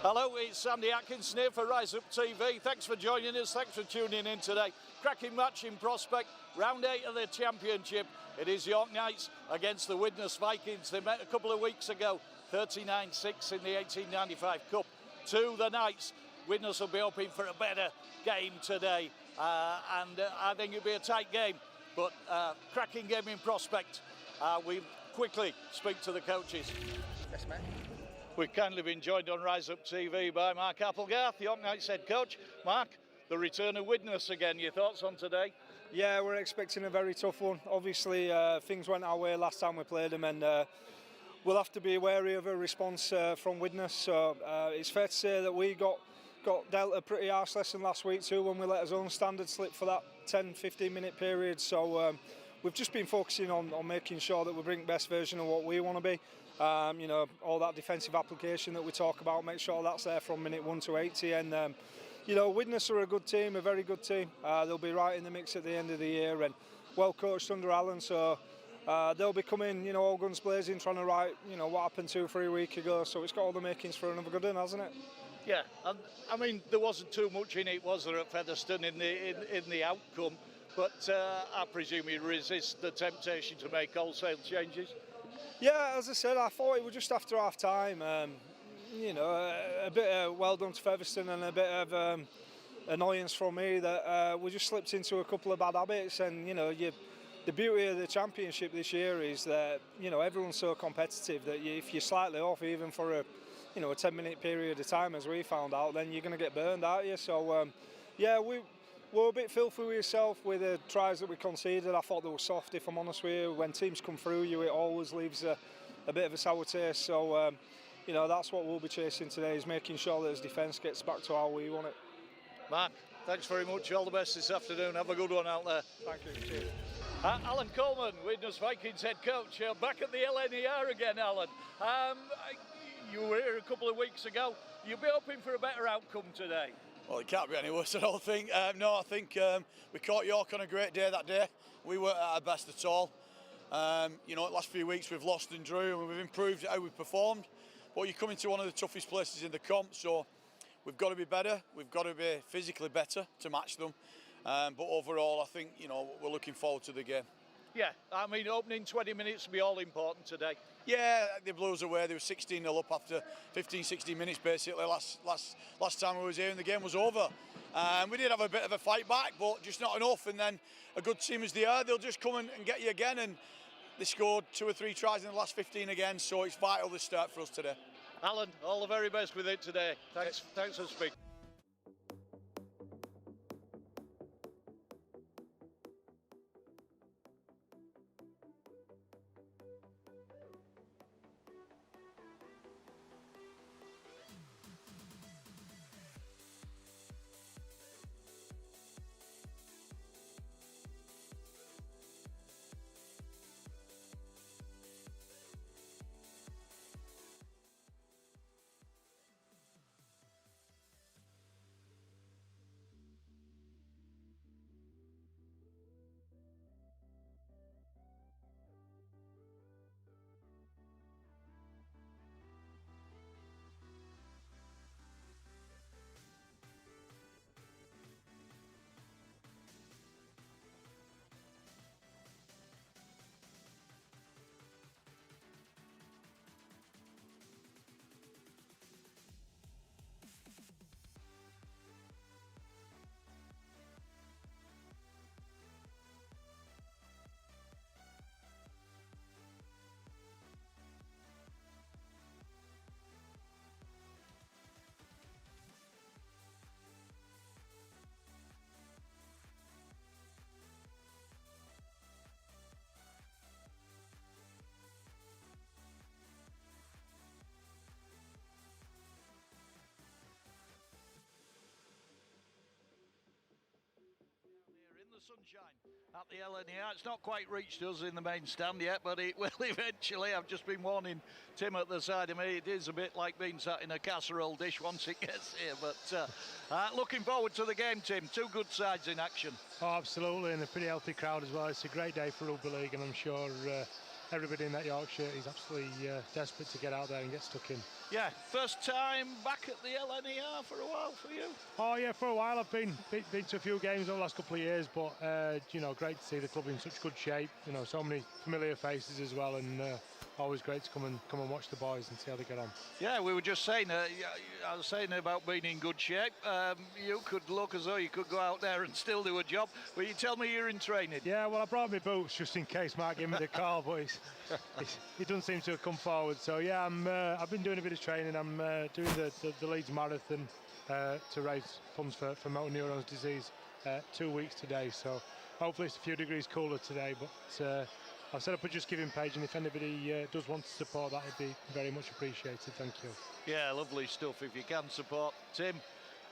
Hello, it's Sandy Atkinson here for RiseUpTV. Thanks for joining us, thanks for tuning in today. Cracking match in prospect, round 8 of the Championship. It is York Knights against the Widnes Vikings. They met a couple of weeks ago, 39-6 in the 1895 Cup. To the Knights, Widnes will be hoping for a better game today. I think it'll be a tight game, but cracking game in prospect. We quickly speak to the coaches. Yes, mate. We've kindly been joined on RiseUpTV by Mark Applegarth, York Knights head coach. Mark, the return of Widnes again, your thoughts on today? Yeah, we're expecting a very tough one. Obviously, things went our way last time we played them, and we'll have to be wary of a response from Widnes. So it's fair to say that we got dealt a pretty harsh lesson last week too when we let our own standard slip for that 10-15 minute period. So we've just been focusing on making sure that we bring the best version of what we want to be. You know, all that defensive application that we talk about, make sure that's there from minute 1 to 80. And you know, Widnes are a good team, a very good team. They'll be right in the mix at the end of the year, and well coached under Alan. So they'll be coming, you know, all guns blazing, trying to right, you know, what happened 2 or 3 weeks ago. So it's got all the makings for another good one, hasn't it? Yeah, and I mean, there wasn't too much in it, was there, at Featherstone in the outcome? But I presume you resist the temptation to make wholesale changes. Yeah, as I said, I thought it was just after half time. You know, a bit of well done to Featherstone and a bit of annoyance from me that we just slipped into a couple of bad habits. And you know, the beauty of the championship this year is that you know everyone's so competitive that if you're slightly off, even for a 10-minute period of time, as we found out, then you're going to get burned, aren't you? So yeah, we're a bit filthy with yourself with the tries that we conceded. I thought they were soft, if I'm honest with you. When teams come through you, it always leaves a bit of a sour taste. So you know, that's what we'll be chasing today, is making sure that his defence gets back to how we want it. Mark, thanks very much. All the best this afternoon. Have a good one out there. Thank you. Cheers. Alan Coleman, Widnes Vikings head coach, back at the LNER again, Alan. You were here a couple of weeks ago. You'll be hoping for a better outcome today. Well, it can't be any worse, I don't think. No, I think we caught York on a great day that day. We weren't at our best at all. You know, the last few weeks we've lost and drew, and we've improved how we've performed. But you're coming to one of the toughest places in the comp, so we've got to be better. We've got to be physically better to match them. But overall, I think, you know, we're looking forward to the game. Yeah, I mean, opening 20 minutes will be all important today. Yeah, they blew us away. They were 16-0 up after 15-16 minutes basically last time we was here, and the game was over. We did have a bit of a fight back, but just not enough. And then a good team as they are, they'll just come and get you again. And they scored 2 or 3 tries in the last 15 again, so it's vital this start for us today. Alan, all the very best with it today. Thanks for speaking. In the sunshine at the LNER. It's not quite reached us in the main stand yet, but it will eventually. I've just been warning Tim at the side of me. It is a bit like being sat in a casserole dish once it gets here, but looking forward to the game, Tim. 2 good sides in action. Oh, absolutely, and a pretty healthy crowd as well. It's a great day for rugby league, and I'm sure everybody in that York shirt is absolutely desperate to get out there and get stuck in. Yeah, first time back at the LNER for a while for you? Oh yeah, for a while. I've been to a few games over the last couple of years, but you know, great to see the club in such good shape. You know, so many familiar faces as well, and always great to come and watch the boys and see how they get on. Yeah, we were just saying, I was saying about being in good shape. You could look as though you could go out there and still do a job, but you tell me you're in training. Yeah, well, I brought my boots just in case Mark gave me the call, but he doesn't seem to have come forward. So yeah, I've been doing a bit of training. I'm doing the Leeds Marathon to raise funds for motor neurons disease 2 weeks today. So hopefully it's a few degrees cooler today, but I've set up a Just Giving page, and if anybody does want to support that, it'd be very much appreciated. Thank you. Yeah, lovely stuff. If you can support Tim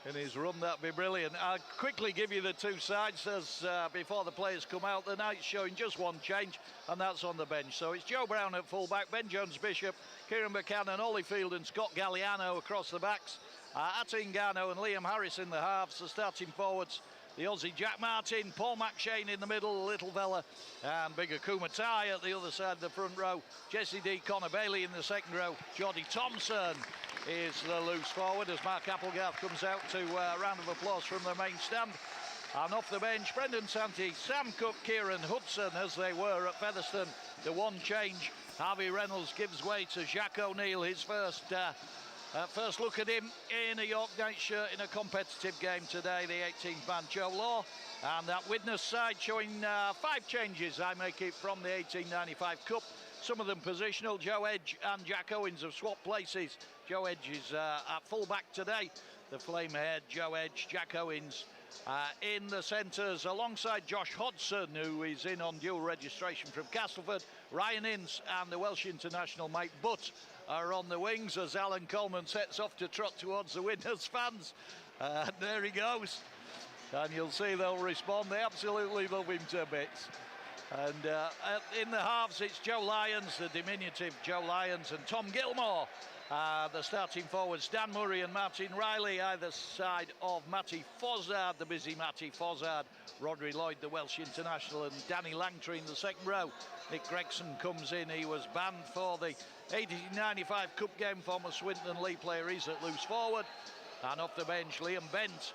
in his run, that'd be brilliant. I'll quickly give you the two sides as before the players come out. The night's showing just one change, and that's on the bench. So it's Joe Brown at full-back, Ben Jones-Bishop, Kieran Buchanan, Holyfield and Scott Galliano across the backs, Atin Garno and Liam Harris in the halves, the starting forwards. The Aussie Jack Martin, Paul McShane in the middle, Little Vella and Big Akuma Tai at the other side of the front row. Jesse D, Connor Bailey in the second row. Jordy Thompson is the loose forward as Mark Applegarth comes out to a round of applause from the main stand. And off the bench, Brendan Santee, Sam Cook, Kieran Hudson as they were at Featherstone. The one change, Harvey Reynolds gives way to Jacques O'Neill, his first look at him in a York Knights shirt in a competitive game today, the 18th man Joe Law. And that Widnes side showing 5 changes, I make it, from the 1895 Cup. Some of them positional. Joe Edge and Jack Owens have swapped places. Joe Edge is at full-back today. The flame-haired Joe Edge, Jack Owens in the centres alongside Josh Hodgson, who is in on dual registration from Castleford. Ryan Ince and the Welsh international Mike Butt are on the wings as Alan Coleman sets off to trot towards the Widnes fans. There he goes. And you'll see they'll respond. They absolutely love him to bits. And in the halves, it's Joe Lyons, the diminutive Joe Lyons, and Tom Gilmore. The starting forwards, Dan Murray and Martin Riley, either side of Matty Fozzard, the busy Matty Fozzard. Rodri Lloyd, the Welsh international, and Danny Langtry in the second row. Nick Gregson comes in. He was banned for the 1895 Cup game. Former Swinton and Lee player. He's at loose forward. And off the bench, Liam Bent,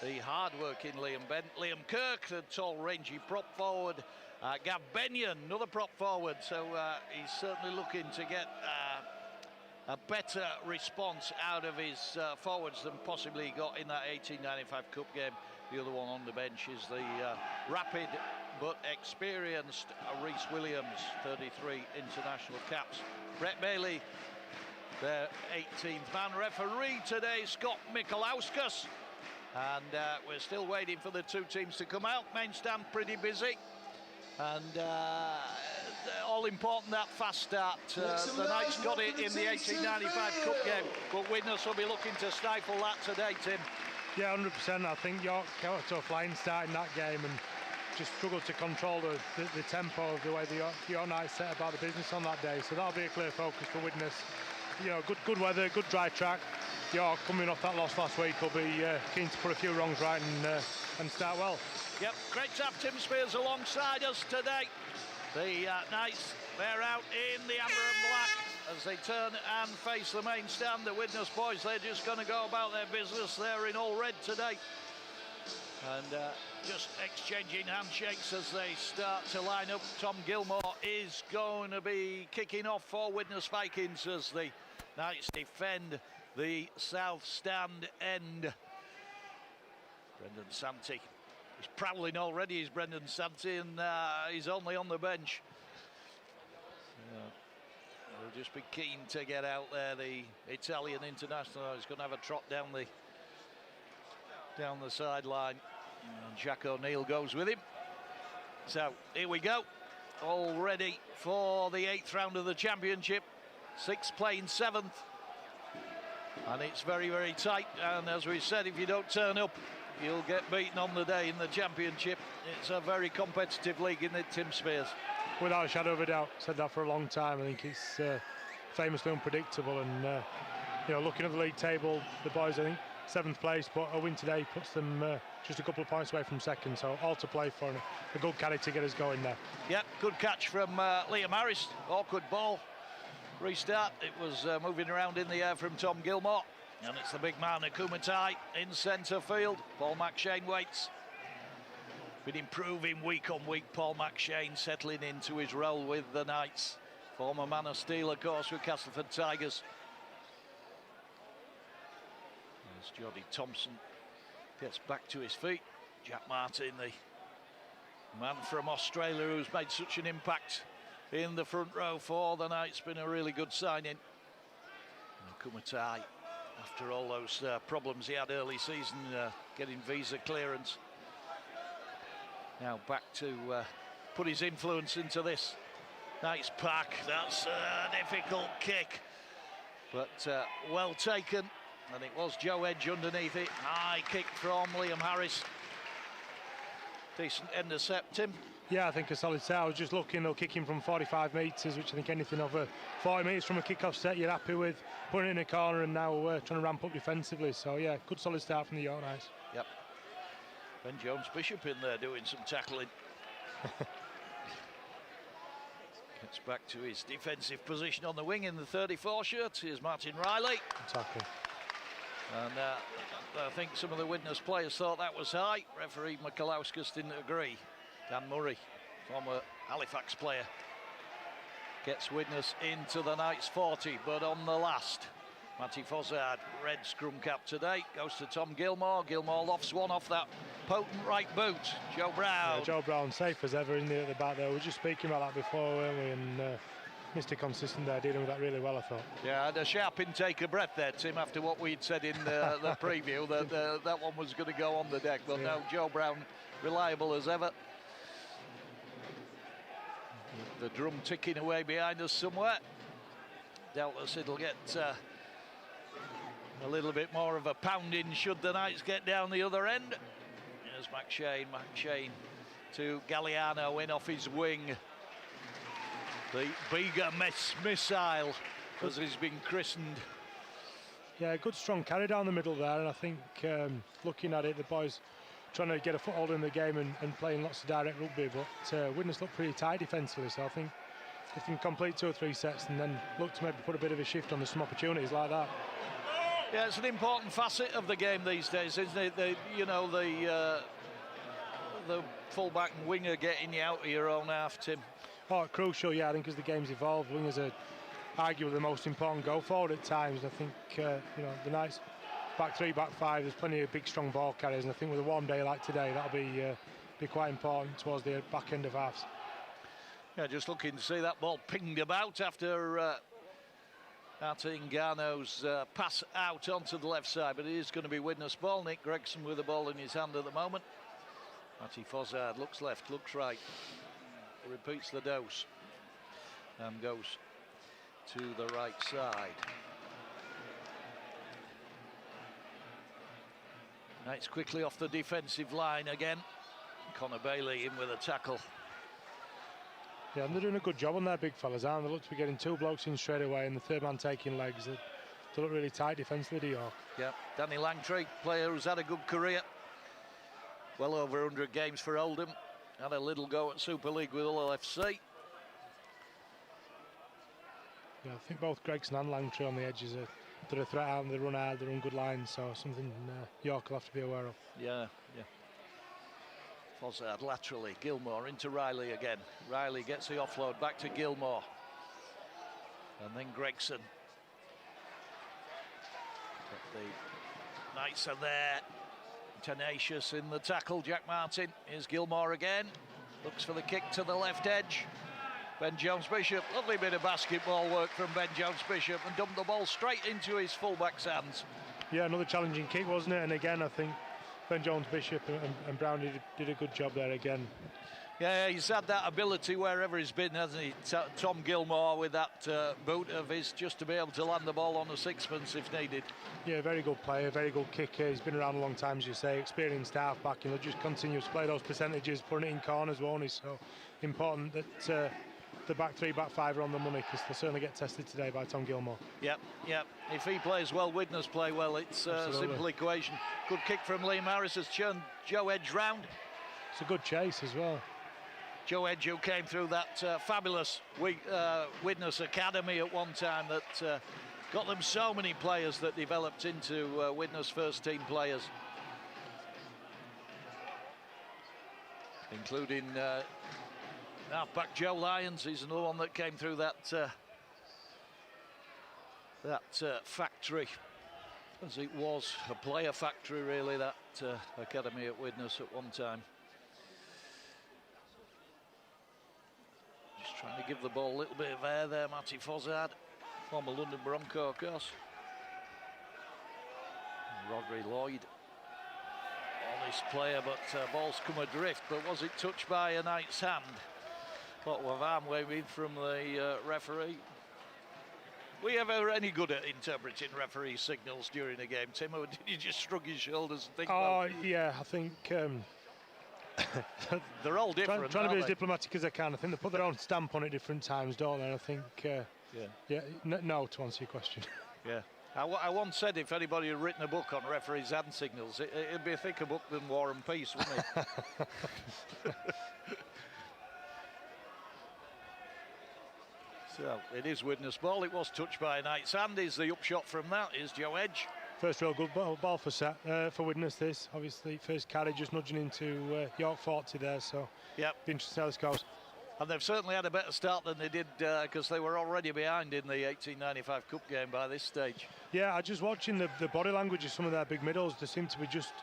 the hard-working Liam Bent. Liam Kirk, the tall, rangy prop forward. Gav Benyon, another prop forward. So he's certainly looking to get a better response out of his forwards than possibly he got in that 1895 Cup game. The other one on the bench is the rapid but experienced Rhys Williams, 33 international caps. Brett Bailey, the 18th man. Referee today, Scott Mikolauskas. And we're still waiting for the two teams to come out. Main stand pretty busy. And all important, that fast start. The Knights got it in the 1895 Cup game, but Widnes will be looking to stifle that today, Tim. Yeah, 100%. I think York got a flying start in that game and just struggled to control the tempo of the way the York Knights set about the business on that day. So that'll be a clear focus for Widnes. You know, good weather, good dry track. York, coming off that loss last week, will be keen to put a few wrongs right and start well. Yep, great to have Tim Spears alongside us today. The Knights, they're out in the amber and black as they turn and face the main stand. The Widnes boys, they're just going to go about their business. They're in all red today. And just exchanging handshakes as they start to line up. Tom Gilmore is going to be kicking off for Widnes Vikings as the Knights defend the south stand end. Brendan Santee. He's prowling already, is Brendan Santee, and he's only on the bench. He'll just be keen to get out there. The Italian international is going to have a trot down the sideline. And Jack O'Neill goes with him. So here we go. All ready for the 8th round of the championship. 6 playing 7th. And it's very, very tight. And as we said, if you don't turn up, you'll get beaten on the day in the championship. It's a very competitive league, isn't it, Tim Spears? Without a shadow of a doubt. Said that for a long time. I think it's famously unpredictable. And, you know, looking at the league table, the boys, I think, 7th place, but a win today puts them just a couple of points away from second, so all to play for, and a good carry to get us going there. Yep, good catch from Liam Harris. Awkward ball. Restart. It was moving around in the air from Tom Gilmore, and it's the big man, Akumatai, in centre field. Paul McShane waits. Been improving week on week, Paul McShane settling into his role with the Knights. Former man of steel, of course, with Castleford Tigers. As Jody Thompson gets back to his feet. Jack Martin, the man from Australia who's made such an impact in the front row for the Knights, been a really good signing. Kumatai, after all those problems he had early season, getting visa clearance, now back to put his influence into this Knights pack. That's a difficult kick, but well taken, and it was Joe Edge underneath it. High kick from Liam Harris. Decent intercept, Tim. Yeah, I think a solid set. I was just looking, they'll kick him from 45 metres, which I think anything over 40 metres from a kick-off set you're happy with. Putting it in a corner and now trying to ramp up defensively. So yeah, good solid start from the York Knights. Yep. Ben Jones-Bishop in there doing some tackling. Gets back to his defensive position on the wing in the 34 shirt. Here's Martin Riley. Exactly. And I think some of the Widnes players thought that was high. Referee Mikalauskas didn't agree. Dan Murray, former Halifax player, gets Widnes into the Knights 40, but on the last, Matty Fozzard, red scrum cap today, goes to Tom Gilmore. Gilmore lofts one off that potent right boot. Joe Brown. Yeah, Joe Brown, safe as ever in at the back there. We were just speaking about that before, weren't we? And Mr. Consistent there, dealing with that really well, I thought. Yeah, and a sharp intake of breath there, Tim, after what we'd said in the preview, that that one was going to go on the deck. But no, Joe Brown, reliable as ever. The drum ticking away behind us somewhere. Doubtless it'll get a little bit more of a pounding should the Knights get down the other end. There's McShane to Galliano in off his wing. The Bega missile, as he's been christened. Yeah, good strong carry down the middle there, and I think looking at it, the boys trying to get a foothold in the game and playing lots of direct rugby, but Widnes look pretty tight defensively, so I think they can complete 2 or 3 sets and then look to maybe put a bit of a shift on some opportunities like that. Yeah, it's an important facet of the game these days, isn't it? The fullback and winger getting you out of your own half, Tim. Oh, crucial, yeah. I think as the game's evolved, wingers are arguably the most important go forward at times. I think the Knights back 3, back 5. There's plenty of big, strong ball carriers, and I think with a warm day like today, that'll be quite important towards the back end of halves. Yeah, just looking to see that ball pinged about after Ngano's pass out onto the left side, but it is going to be Widnes ball. Nick Gregson with the ball in his hand at the moment. Matty Fozzard looks left, looks right, repeats the dose and goes to the right side. Knights quickly off the defensive line again. Connor Bailey in with a tackle. Yeah, and they're doing a good job on their big fellas, aren't they? Look to be getting 2 blokes in straight away and the third man taking legs. They look really tight defensively, to York. Yeah, Danny Langtree, player who's had a good career. Well over 100 games for Oldham. Had a little go at Super League with Hull FC. Yeah, I think both Gregson and Langtree on the edges they're a threat out and they run hard, they run good lines, so something York will have to be aware of. Yeah. Fozzard laterally, Gilmore into Riley again. Riley gets the offload back to Gilmore. And then Gregson. But the Knights are there. Tenacious in the tackle, Jack Martin. Here's Gilmore again. Looks for the kick to the left edge. Ben Jones-Bishop, lovely bit of basketball work from Ben Jones-Bishop, and dumped the ball straight into his fullback's hands. Yeah, another challenging kick, wasn't it? And again, I think Ben Jones-Bishop and Brown did a good job there again. Yeah, he's had that ability wherever he's been, hasn't he? Tom Gilmore with that boot of his, just to be able to land the ball on a sixpence if needed. Yeah, very good player, very good kicker. He's been around a long time, as you say, experienced half-back, and he'll just continue to play those percentages, putting it in corners, won't he? So important that the back three, back five are on the money, because they'll certainly get tested today by Tom Gilmore. Yep. If he plays well, Widnes play well. It's a simple equation. Good kick from Liam Harris has turned Joe Edge round. It's a good chase as well. Joe Edge, who came through that fabulous Widnes Academy at one time that got them so many players that developed into Widnes first team players, including halfback Joe Lyons. He's another one that came through that factory, as it was a player factory really, that academy at Widnes at one time. Just trying to give the ball a little bit of air there, Matty Fozzard, former London Bronco, of course. Rodri Lloyd, honest player, but ball's come adrift. But was it touched by a Knight's hand? Lot of arm waving from the referee. Were you ever any good at interpreting referee signals during a game, Tim, or did you just shrug your shoulders and think? Oh, yeah, I think they're all different. Trying to be as diplomatic as I can. I think they put their own stamp on it different times, don't they? I think, no, to answer your question. Yeah. I once said if anybody had written a book on referees' hand signals, it'd be a thicker book than War and Peace, wouldn't it? So it is Widnes ball. It was touched by Knight's hand. Is the upshot from that is Joe Edge. First real good ball for Widnes. This obviously first carry just nudging into York 40 there. So yep, be interesting to see how this goes. And they've certainly had a better start than they did because they were already behind in the 1895 Cup game by this stage. Yeah, I just watching the body language of some of their big middles. They seem to be just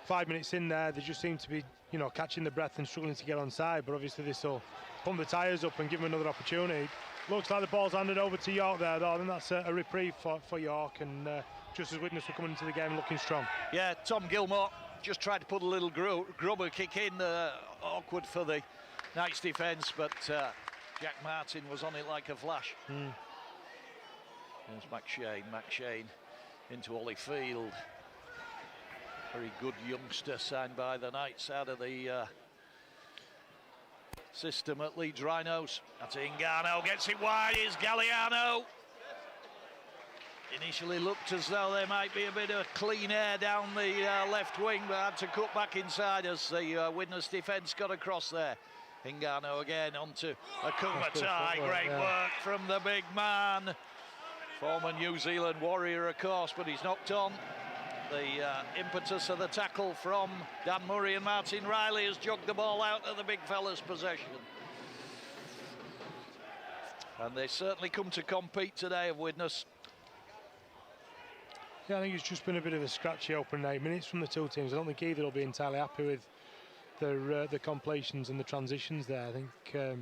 5 minutes in there. They just seem to be, catching the breath and struggling to get on side. But obviously this will pump the tyres up and give them another opportunity. Looks like the ball's handed over to York there, though. I think that's a reprieve for York, and just as Widnes were coming into the game looking strong. Yeah, Tom Gilmore just tried to put a little grubber kick in, awkward for the Knights defence, but Jack Martin was on it like a flash. There's McShane into Ollie Field. Very good youngster signed by the Knights out of the system at Leeds Rhinos. That's Ingano, gets it wide, is Galliano. Initially looked as though there might be a bit of clean air down the left wing, but had to cut back inside as the Widnes defence got across there. Ingano again onto Akumatai, great work from the big man. Former New Zealand warrior, of course, but he's knocked on. The impetus of the tackle from Dan Murray and Martin Riley has jogged the ball out of the big fella's possession. And they certainly come to compete today of Widnes. Yeah, I think it's just been a bit of a scratchy opening 8 minutes from the two teams. I don't think either will be entirely happy with the completions and the transitions there. I think the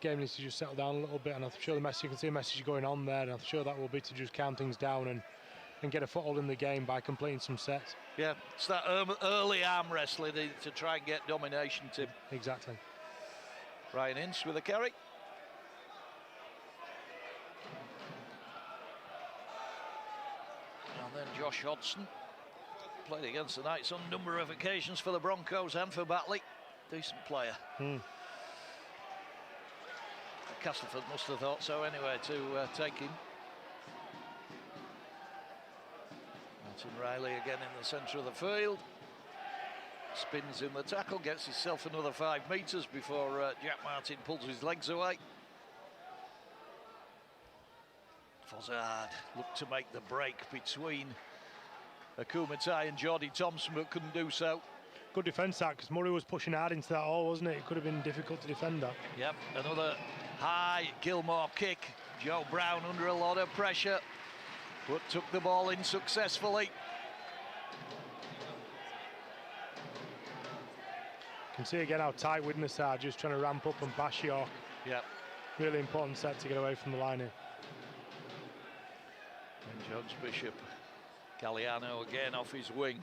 game needs to just settle down a little bit, and I'm sure you can see a message going on there, and I'm sure that will be to just calm things down and get a foothold in the game by completing some sets. Yeah, it's that early arm wrestling to try and get domination, Tim. Exactly. Ryan Ince with a carry. And then Josh Hodgson. Played against the Knights on a number of occasions for the Broncos and for Batley. Decent player. Castleford must have thought so anyway to take him. Martin Riley again in the centre of the field. Spins in the tackle, gets himself another 5 metres before Jack Martin pulls his legs away. Fozzard looked to make the break between Akumatai and Geordie Thompson, but couldn't do so. Good defence that, because Murray was pushing hard into that hole, wasn't it? It could have been difficult to defend that. Yep, another high Gilmore kick. Joe Brown under a lot of pressure, but took the ball in successfully. You can see again how tight Widnes are, just trying to ramp up and bash York. Yep. Really important set to get away from the line here. And Jones Bishop. Galliano again off his wing.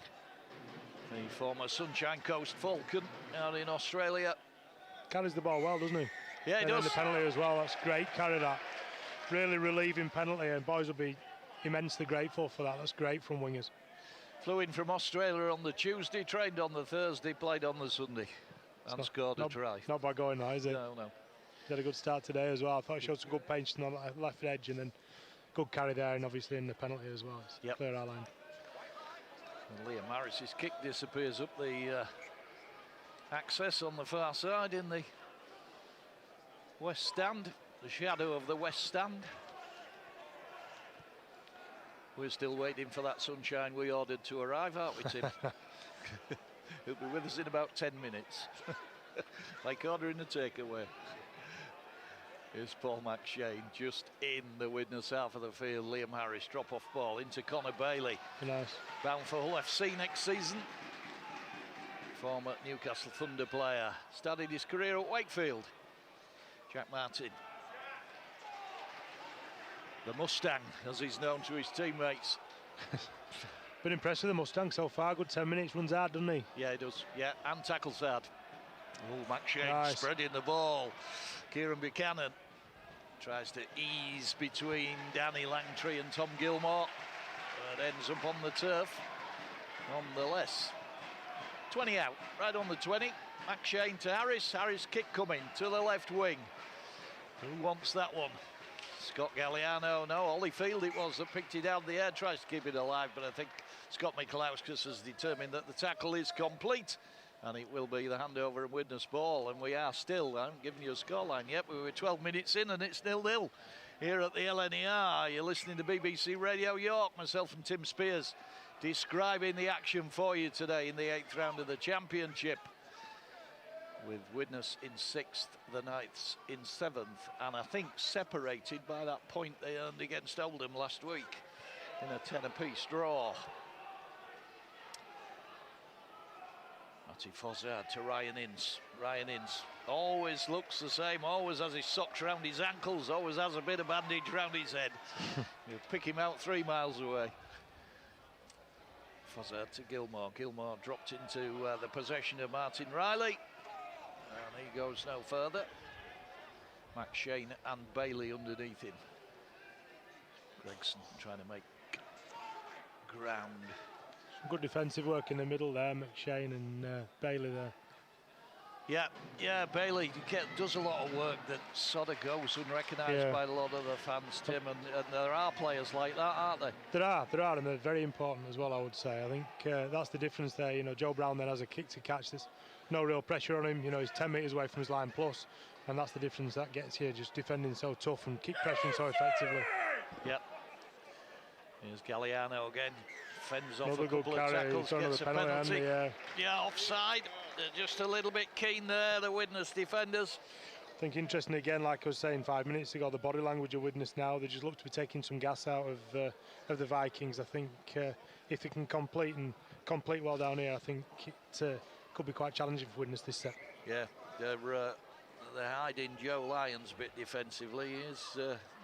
The former Sunshine Coast Falcon out in Australia. Carries the ball well, doesn't he? Yeah, he does. The penalty as well, that's great, carry that. Really relieving penalty, and boys will be immensely grateful for that. That's great from wingers. Flew in from Australia on the Tuesday, trained on the Thursday, played on the Sunday, and scored a try. Not by going now, is it? No. He had a good start today as well. I thought he showed some good pace on the left edge, and then good carry there, and obviously in the penalty as well. It's clear our line. And Liam Harris's kick disappears up the access on the far side in the west stand, the shadow of the west stand. We're still waiting for that sunshine we ordered to arrive, aren't we, Tim? He'll be with us in about 10 minutes. Like ordering a takeaway. Here's Paul McShane just in the Widnes half of the field. Liam Harris drop-off ball into Connor Bailey. Nice. Bound for Hull FC next season. Former Newcastle Thunder player. Started his career at Wakefield. Jack Martin. The Mustang, as he's known to his teammates. Been impressed with the Mustang so far. Good 10 minutes, runs hard, doesn't he? Yeah, he does. Yeah, and tackles hard. Oh, McShane nice. Spreading the ball. Kieran Buchanan tries to ease between Danny Langtree and Tom Gilmore. But ends up on the turf. Nonetheless, 20 out, right on the 20. McShane to Harris. Harris kick coming to the left wing. Who wants that one? Scott Galliano, no, Holyfield it was that picked it out of the air, tries to keep it alive, but I think Scott Michalauskas has determined that the tackle is complete, and it will be the handover and Widnes ball, and we are still, I haven't given you a scoreline yet, we were 12 minutes in and it's 0-0 here at the LNER. You're listening to BBC Radio York, myself and Tim Spears describing the action for you today in the 8th round of the Championship, with Widnes in 6th, the Knights in 7th, and I think separated by that point they earned against Oldham last week in a 10 apiece draw. Matty Fozzard to Ryan Ince. Ryan Ince always looks the same, always has his socks round his ankles, always has a bit of bandage round his head. You'll pick him out 3 miles away. Fozzard to Gilmore. Gilmore dropped into the possession of Martin Riley. And he goes no further. McShane and Bailey underneath him. Gregson trying to make ground. Some good defensive work in the middle there, McShane and Bailey there. Yeah, Bailey does a lot of work that sort of goes unrecognised by a lot of the fans, Tim, and there are players like that, aren't they? There are, and they're very important as well, I would say. I think that's the difference there. You know, Joe Brown then has a kick to catch this. No real pressure on him, you know, he's 10 metres away from his line plus, and that's the difference that gets here, just defending so tough and keep pressuring so effectively. Yep. Here's Galliano again, fends off another a couple of tackles, gets a penalty. Yeah, offside, they're just a little bit keen there, the Widnes defenders. I think interesting again, like I was saying 5 minutes ago, the body language of Widnes now, they just look to be taking some gas out of the Vikings. I think if they can complete well down here, I think it could be quite challenging for Widnes this set. Yeah, they're hiding Joe Lyons a bit defensively. His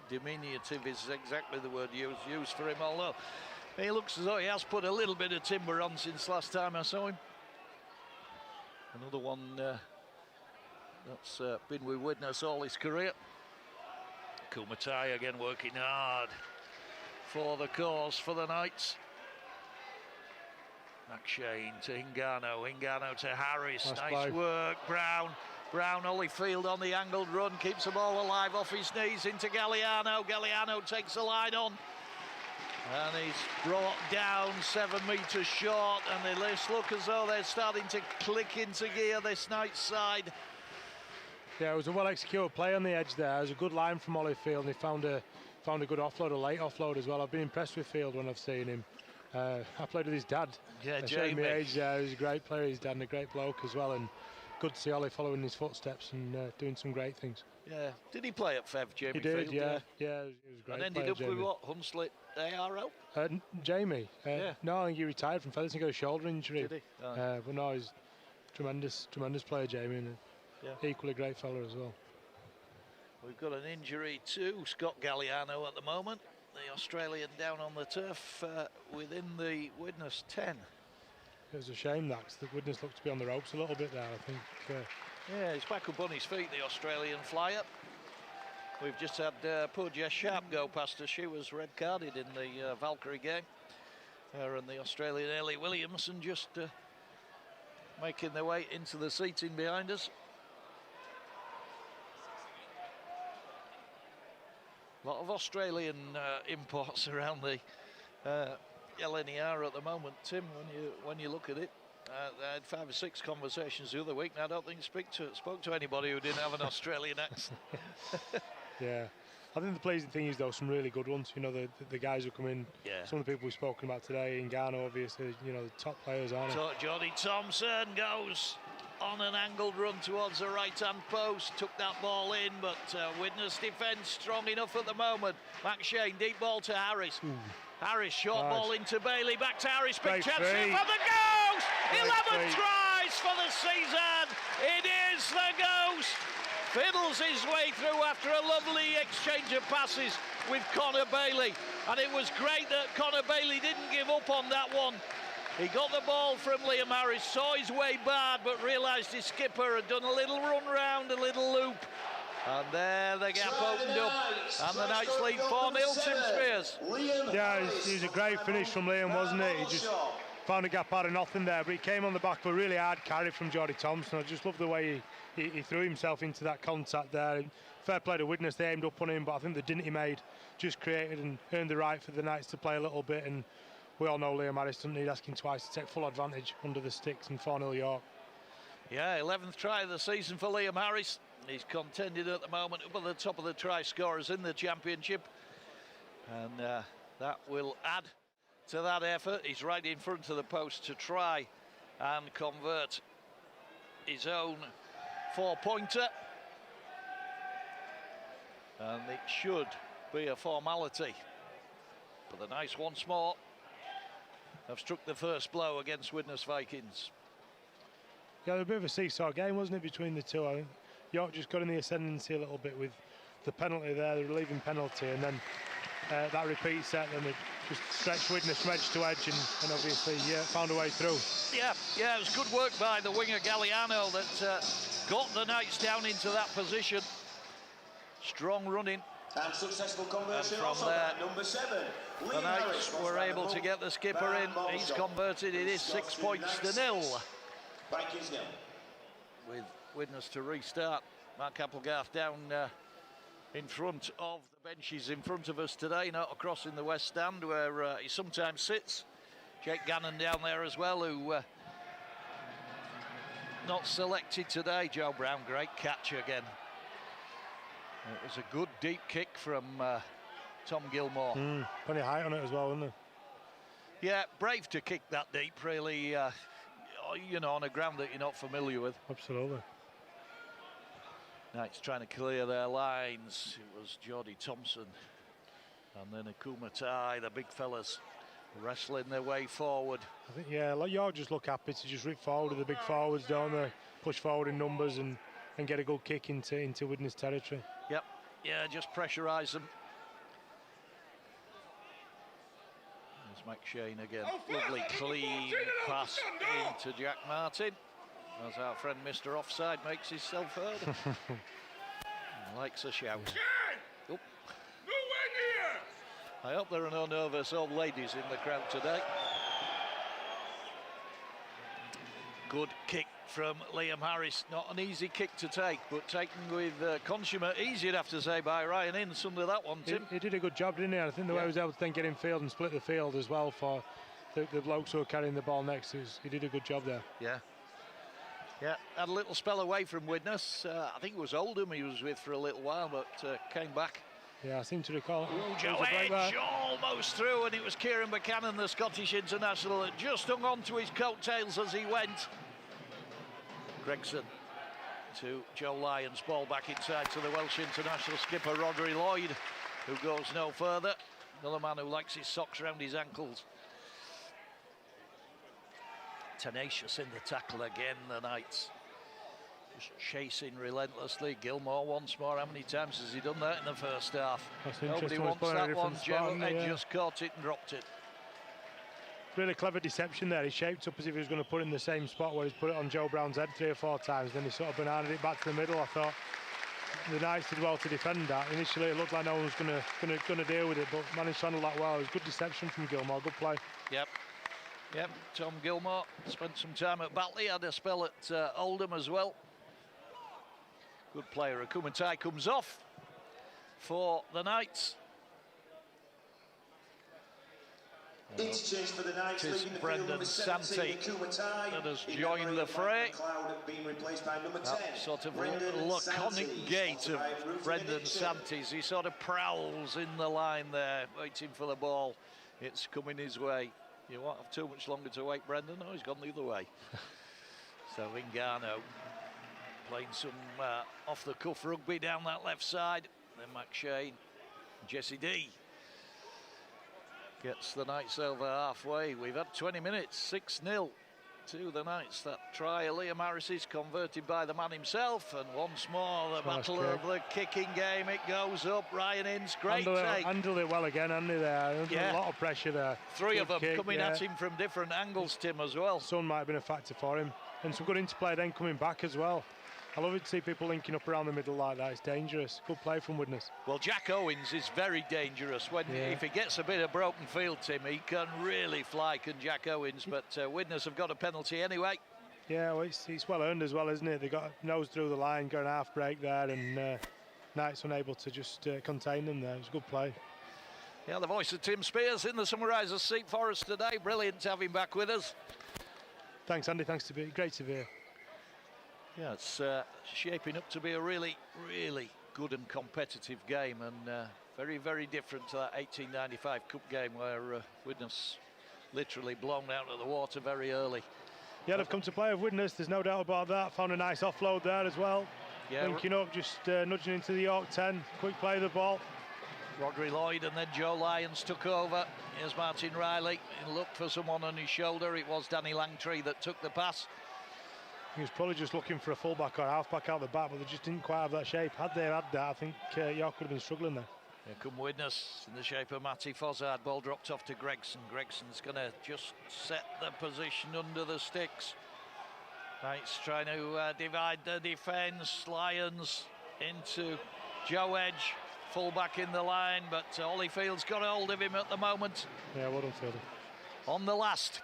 diminutive is exactly the word used for him, although he looks as though he has put a little bit of timber on since last time I saw him. Another one that's been with Widnes all his career. Kumatai again working hard for the cause for the Knights. McShane to Hingano to Harris, nice work, Brown, Holyfield on the angled run, keeps the ball alive off his knees into Galliano takes the line on, and he's brought down 7 metres short, and they look as though they're starting to click into gear, this Knights side. Yeah, it was a well-executed play on the edge there. It was a good line from Holyfield, and he found a good offload, a late offload as well. I've been impressed with Field when I've seen him. I played with his dad. Yeah, Jamie. Me age, he was a great player, his dad, and a great bloke as well, and good to see Ollie following his footsteps and doing some great things. Yeah, did he play at Fev, Jamie? He did, Field? yeah, he was a great and ended player, up Jamie. with what, Hunslet ARL? Jamie? Yeah. No, I think he retired from Featherstone, got a shoulder injury. Did he? Oh. But no, he's tremendous player, Jamie, and equally great fella as well. We've got an injury to Scott Galliano at the moment. The Australian down on the turf within the Widnes 10. It was a shame that the Widnes looked to be on the ropes a little bit there, I think. Yeah, he's back up on his feet, the Australian flyer. We've just had poor Jess Sharp go past us. She was red carded in the Valkyrie game. Her and the Australian Ellie Williamson just making their way into the seating behind us. A lot of Australian imports around the LNER at the moment, Tim, when you look at it. I had 5 or 6 conversations the other week, and I don't think spoke to anybody who didn't have an Australian accent. Yeah. I think the pleasing thing is, though, some really good ones. You know, the guys who come in, some of the people we've spoken about today, in Ghana, obviously, you know, the top players, aren't they? So Jody Thompson goes on an angled run towards the right-hand post, took that ball in, but Widnes defence strong enough at the moment. McShane, deep ball to Harris. Harris, short ball into Bailey, back to Harris, big chance for the Ghost! 11 tries for the season! It is the Ghost! Fiddles his way through after a lovely exchange of passes with Connor Bailey. And it was great that Connor Bailey didn't give up on that one. He got the ball from Liam Harris, saw his way bad, but realised his skipper had done a little run round, a little loop. And there the gap opened up, and the Knights lead 4-0, Tim Spears. Yeah, it was a great finish from Liam, wasn't it? He just found a gap out of nothing there, but he came on the back of a really hard carry from Jody Thompson. I just love the way he threw himself into that contact there. Fair play to Widnes, they aimed up on him, but I think the dint he made just created and earned the right for the Knights to play a little bit. And we all know Liam Harris doesn't need asking twice to take full advantage under the sticks, and 4-0 York. Yeah, 11th try of the season for Liam Harris. He's contended at the moment up at the top of the try scorers in the championship. And that will add to that effort. He's right in front of the post to try and convert his own 4-pointer. And it should be a formality. But the Knights once more have struck the first blow against Widnes Vikings. Yeah, it was a bit of a seesaw game, wasn't it, between the two? I think York just got in the ascendancy a little bit with the penalty there, the relieving penalty, and then that repeat set, and they just stretched Widnes from edge to edge, and obviously found a way through. Yeah, it was good work by the winger Galliano that got the Knights down into that position. Strong running. And successful conversion and from there, number 7. The Knights were able to get the skipper in. He's converted. It is 6 points to 0. Vikings 0. With Widnes to restart. Mark Applegarth down in front of the benches in front of us today, not across in the West Stand where he sometimes sits. Jake Gannon down there as well, who not selected today. Joe Brown, great catch again. It was a good deep kick from Tom Gilmore. Plenty of height on it as well, wasn't it? Yeah, brave to kick that deep, really, you know, on a ground that you're not familiar with. Absolutely. Knights trying to clear their lines. It was Jody Thompson and then Akuma Tai, the big fellas, wrestling their way forward. I think, yeah, like York just look happy to just rip forward with the big forwards, don't they? Push forward in numbers and get a good kick into Widnes territory. Yep, yeah, just pressurise them. There's McShane again. Lovely clean pass into Jack Martin as our friend Mr. Offside makes himself heard. Likes a shout. Oh. I hope there are no nervous old ladies in the crowd today. Good kick from Liam Harris. Not an easy kick to take, but taken with consummate ease, you'd have to say, by Ryan Ince under that one, Tim. He did a good job, didn't he? I think the way he was able to then get in field and split the field as well for the blokes who were carrying the ball next. He did a good job there. Yeah, had a little spell away from Widnes. I think it was Oldham he was with for a little while, but came back. Yeah, I seem to recall. Ooh, Joe Edge almost through, and it was Kieran Buchanan, the Scottish international, that just hung on to his coattails as he went. Gregson to Joe Lyons, ball back inside to the Welsh international skipper Rodri Lloyd, who goes no further. Another man who likes his socks around his ankles. Tenacious in the tackle again, the Knights. Just chasing relentlessly. Gilmore once more. How many times has he done that in the first half? Nobody wants that one. Joe Edge just caught it and dropped it. Really clever deception there. He shaped up as if he was going to put it in the same spot where he's put it on Joe Brown's head 3 or 4 times. Then he sort of bananaed it back to the middle. I thought the Knights did well to defend that. Initially, it looked like no one was going to deal with it, but managed to handle that well. It was good deception from Gilmore. Good play. Yep. Tom Gilmore spent some time at Batley. Had a spell at Oldham as well. Good player. Akuma Tai comes off. for the Knights. Interchange for the Knights, It is leaving the Brendan field, number 17, Santee Kumatai. that has In joined memory the of fray. Mike McLeod being replaced by number 10. That sort of Brendan laconic Santee, gait sponsored of by Roofing Brendan Addiction. Santee's. He sort of prowls in the line there, waiting for the ball. It's coming his way. You won't have too much longer to wait, Brendan. Oh, he's gone the other way. So Ingano playing some off-the-cuff rugby down that left side. Then McShane, Jesse D gets the Knights over halfway. We've had 20 minutes, 6-0 to the Knights. That try, Liam Harris is converted by the man himself. And once more, the battle of the kicking game. It goes up. Ryan Ince, great take. Handled it well again, hadn't he, there? There's a lot of pressure there. Three Good of them kick, coming at him from different angles, Tim, as well. Sun might have been a factor for him. And some good interplay then coming back as well. I love it to see people linking up around the middle like that. It's dangerous. Good play from Widnes. Well, Jack Owens is very dangerous. If he gets a bit of broken field, Tim, he can really fly, can Jack Owens. But Widnes have got a penalty anyway. Yeah, well, it's well earned as well, isn't it? They got nose through the line, got an half break there, and Knights unable to just contain them there. It was a good play. Yeah, the voice of Tim Spears in the summarisers seat for us today. Brilliant to have him back with us. Thanks, Andy. Thanks to be great to be here. Yeah, it's shaping up to be a really, really good and competitive game, and very, very different to that 1895 Cup game where Widnes literally blown out of the water very early. Yeah, they've come to play with Widnes, there's no doubt about that. Found a nice offload there as well. Yeah, linking up, just nudging into the York 10. Quick play of the ball. Rodri Lloyd and then Joe Lyons took over. Here's Martin Riley. He looked for someone on his shoulder. It was Danny Langtree that took the pass. He was probably just looking for a fullback or a halfback out the back, but they just didn't quite have that shape. Had they had that, I think York would have been struggling there. Here come Widnes in the shape of Matty Fozzard. Ball dropped off to Gregson. Gregson's going to just set the position under the sticks. Knights trying to divide the defence. Lyons into Joe Edge. Full-back in the line, but Holyfield's got a hold of him at the moment. Yeah, well done, Fielder. On the last.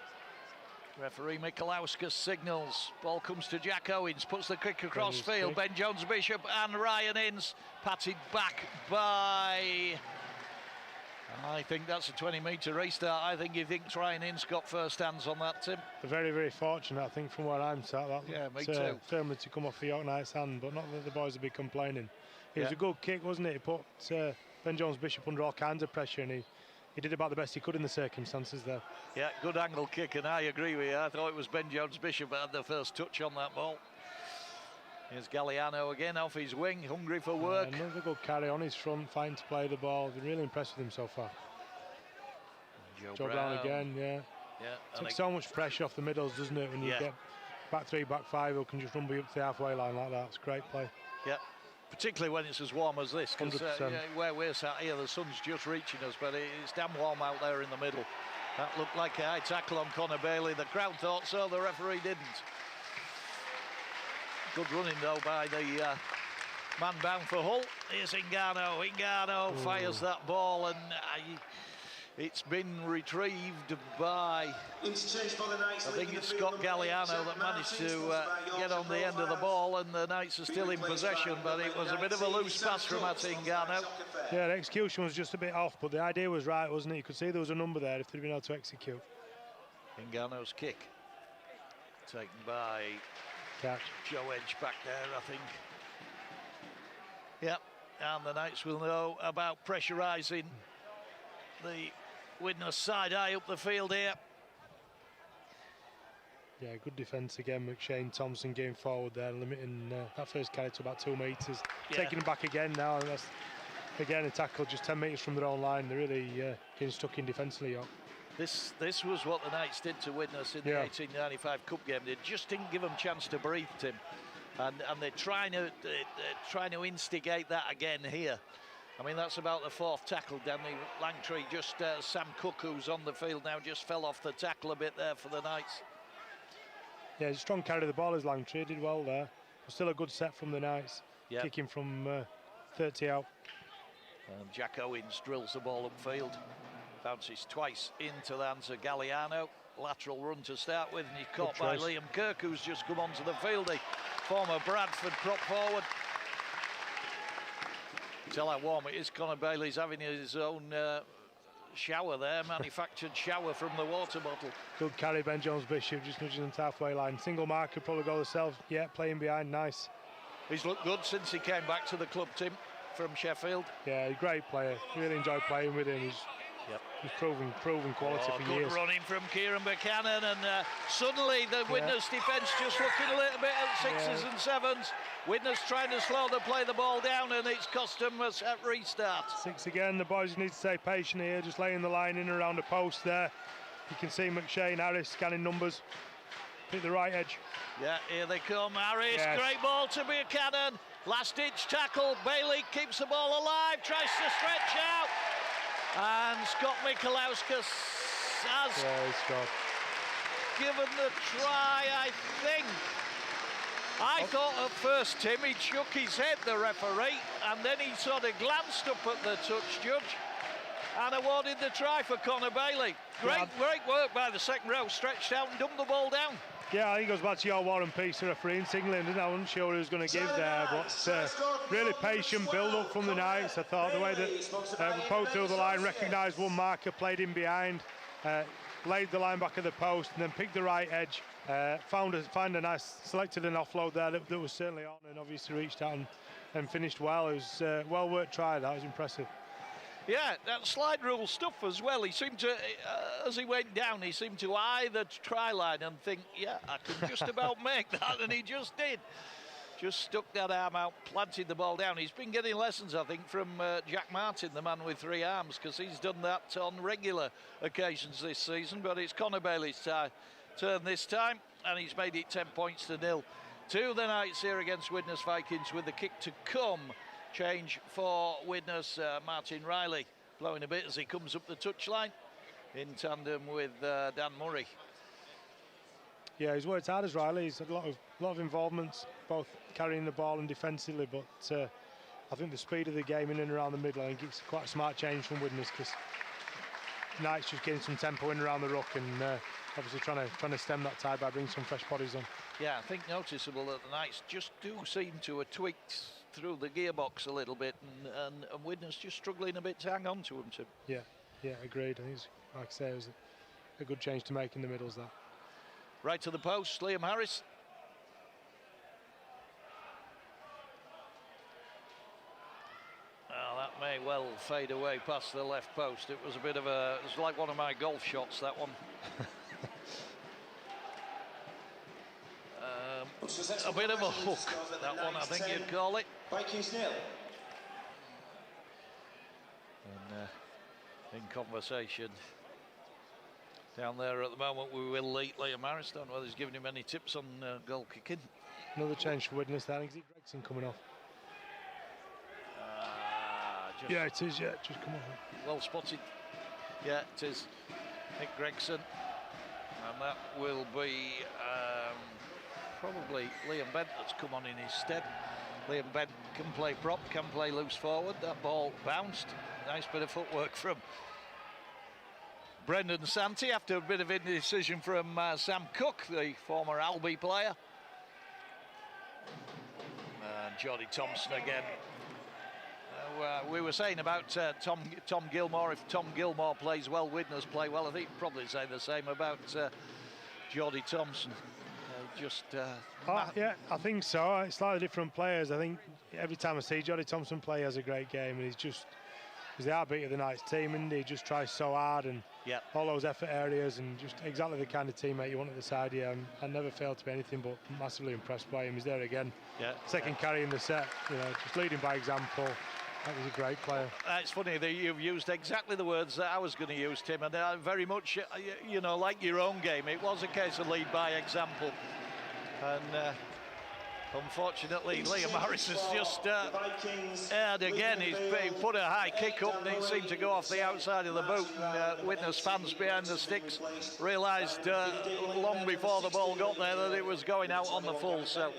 Referee Mikolauskas signals. Ball comes to Jack Owens, puts the kick across field. Ben Jones-Bishop and Ryan Ince patted back by... I think that's a 20-metre restart. I think he thinks Ryan Ince got first hands on that, Tim. They're very, very fortunate, I think, from where I'm sat. That yeah, me too. Firmly to come off the York Knights' hand, but not that the boys would be complaining. It was a good kick, wasn't it? It put Ben Jones-Bishop under all kinds of pressure, and he did about the best he could in the circumstances there. Yeah, good angle kick, and I agree with you. I thought it was Ben Jones-Bishop that had the first touch on that ball. Here's Galliano again off his wing, hungry for work. Another good carry on his front, fighting to play the ball. Been really impressed with him so far. Joe Brown again, yeah. Takes so much pressure off the middles, doesn't it? When you get back three, back five, who can just run you up to the halfway line like that. It's a great play. Yeah. Particularly when it's as warm as this, because where we're sat here, the sun's just reaching us, but it's damn warm out there in the middle. That looked like a high tackle on Connor Bailey. The crowd thought so, the referee didn't. Good running, though, by the man bound for Hull. Here's Ingano. Ingano fires that ball, and it's been retrieved by, I think it's Scott Galliano that managed to get on the end of the ball, and the Knights are still in possession, but it was a bit of a loose pass from Ingano. Yeah, the execution was just a bit off, but the idea was right, wasn't it? You could see there was a number there if they'd been able to execute. Ingano's kick taken by Joe Edge back there, I think. Yep, and the Knights will know about pressurising the Widnes side high up the field here. Yeah, good defence again. McShane Thompson getting forward there, limiting that first carry to about 2 metres. Taking him back again now. That's again a tackle just 10 metres from their own line. They're really getting stuck in defensively, York. This was what the Knights did to Widnes in the 1895 Cup game. They just didn't give them a chance to breathe, Tim, and they're trying to instigate that again here. I mean, that's about the fourth tackle. Danny Langtree, just Sam Cook, who's on the field now, just fell off the tackle a bit there for the Knights. Yeah, he's a strong carry of the ball as Langtree, did well there. But still a good set from the Knights, kicking from 30 out. And Jack Owens drills the ball upfield. Bounces twice into the hands of Galliano. Lateral run to start with, and he's caught by Liam Kirk, who's just come onto the field. The former Bradford prop forward. tell how warm it is. Conor Bailey's having his own shower there, manufactured shower from the water bottle. Good carry, Ben Jones-Bishop, just nudging them to halfway line. Single mark could probably go themselves. Yeah, playing behind, nice. He's looked good since he came back to the club, Tim, from Sheffield. Yeah, he's a great player. Really enjoyed playing with him. He's proven quality for years. Good running from Kieran Buchanan, and suddenly the Widnes defence just looking a little bit at sixes and sevens. Widnes trying to slow the play the ball down, and it's cost them a set restart. 6 again. The boys need to stay patient here, just laying the line in and around the post there. You can see McShane, Harris scanning numbers. Pick the right edge. Yeah, here they come. Harris, yes. Great ball to Buchanan. Last-ditch tackle. Bailey keeps the ball alive, tries to stretch out. And Scott Michalowskis has given the try, I think. I thought at first, Tim, he shook his head, the referee, and then he sort of glanced up at the touch judge and awarded the try for Conor Bailey. Great work by the second row, stretched out and dumped the ball down. Yeah, I think it goes back to your War and Peace, the referee in England, and I wasn't sure who was going to give there, but really patient build-up from the Knights. I thought the way that we poked through the line, recognised one marker, played in behind, laid the line back at the post, and then picked the right edge, found a nice, selected an offload there that was certainly on, and obviously reached out and finished well. It was well worth try. That was impressive. Yeah, that slide rule stuff as well. He seemed to, as he went down, he seemed to eye the try line and think, yeah, I can just about make that, and he just did. Just stuck that arm out, planted the ball down. He's been getting lessons, I think, from Jack Martin, the man with 3 arms, because he's done that on regular occasions this season. But it's Conor Bailey's turn this time, and he's made it 10 points to 0 to the Knights here against Widnes Vikings, with the kick to come. Change for Widnes, Martin Riley blowing a bit as he comes up the touchline in tandem with Dan Murray. Yeah, he's worked hard as Riley. He's had a lot of involvements, both carrying the ball and defensively, but I think the speed of the game in and around the middle, I think it's quite a smart change from Widnes, because Knights just getting some tempo in around the ruck, and obviously trying to stem that tide by bringing some fresh bodies on. Yeah, I think noticeable that the Knights just do seem to have tweaked through the gearbox a little bit, and Widnes just struggling a bit to hang on to him, Tim. Yeah, agreed. I think it's, like I say, it was a good change to make in the middles there. Right to the post, Liam Harris. Well, that may well fade away past the left post. It was a bit of it was like one of my golf shots, that one. A bit of a hook, that one, I think you'd call it. Vikings 0. And in conversation down there at the moment we will Liam Harris. Don't know whether he's giving him any tips on goal kicking. Another change for Widnes there. I think it's Gregson coming off. Yeah, it is, yeah, just come off. Well spotted. Yeah, it is Nick Gregson. And that will be probably Liam Bent that's come on in his stead. Liam Bent can play prop, can play loose forward. That ball bounced. Nice bit of footwork from Brendan Santee after a bit of indecision from Sam Cook, the former Albi player. And Jody Thompson again. We were saying about Tom Gilmore. If Tom Gilmore plays well, Widnes play well. I think you'd probably say the same about Jody Thompson. Yeah, I think so. It's slightly different players. I think every time I see Jody Thompson play, he has a great game, and he's the heartbeat of the Knights team, and he just tries so hard, and all those effort areas, and just exactly the kind of teammate you want at the side here. And I never failed to be anything but massively impressed by him. He's there again. Second carry in the set, just leading by example. That was a great player. It's funny that you've used exactly the words that I was going to use, Tim, and very much, like your own game. It was a case of lead by example. And unfortunately, Liam Harris has just aired again. He put a high kick up, and it seemed to go off the outside of the boot. And Widnes fans behind the sticks realised long before the ball got there that it was going out on the full. So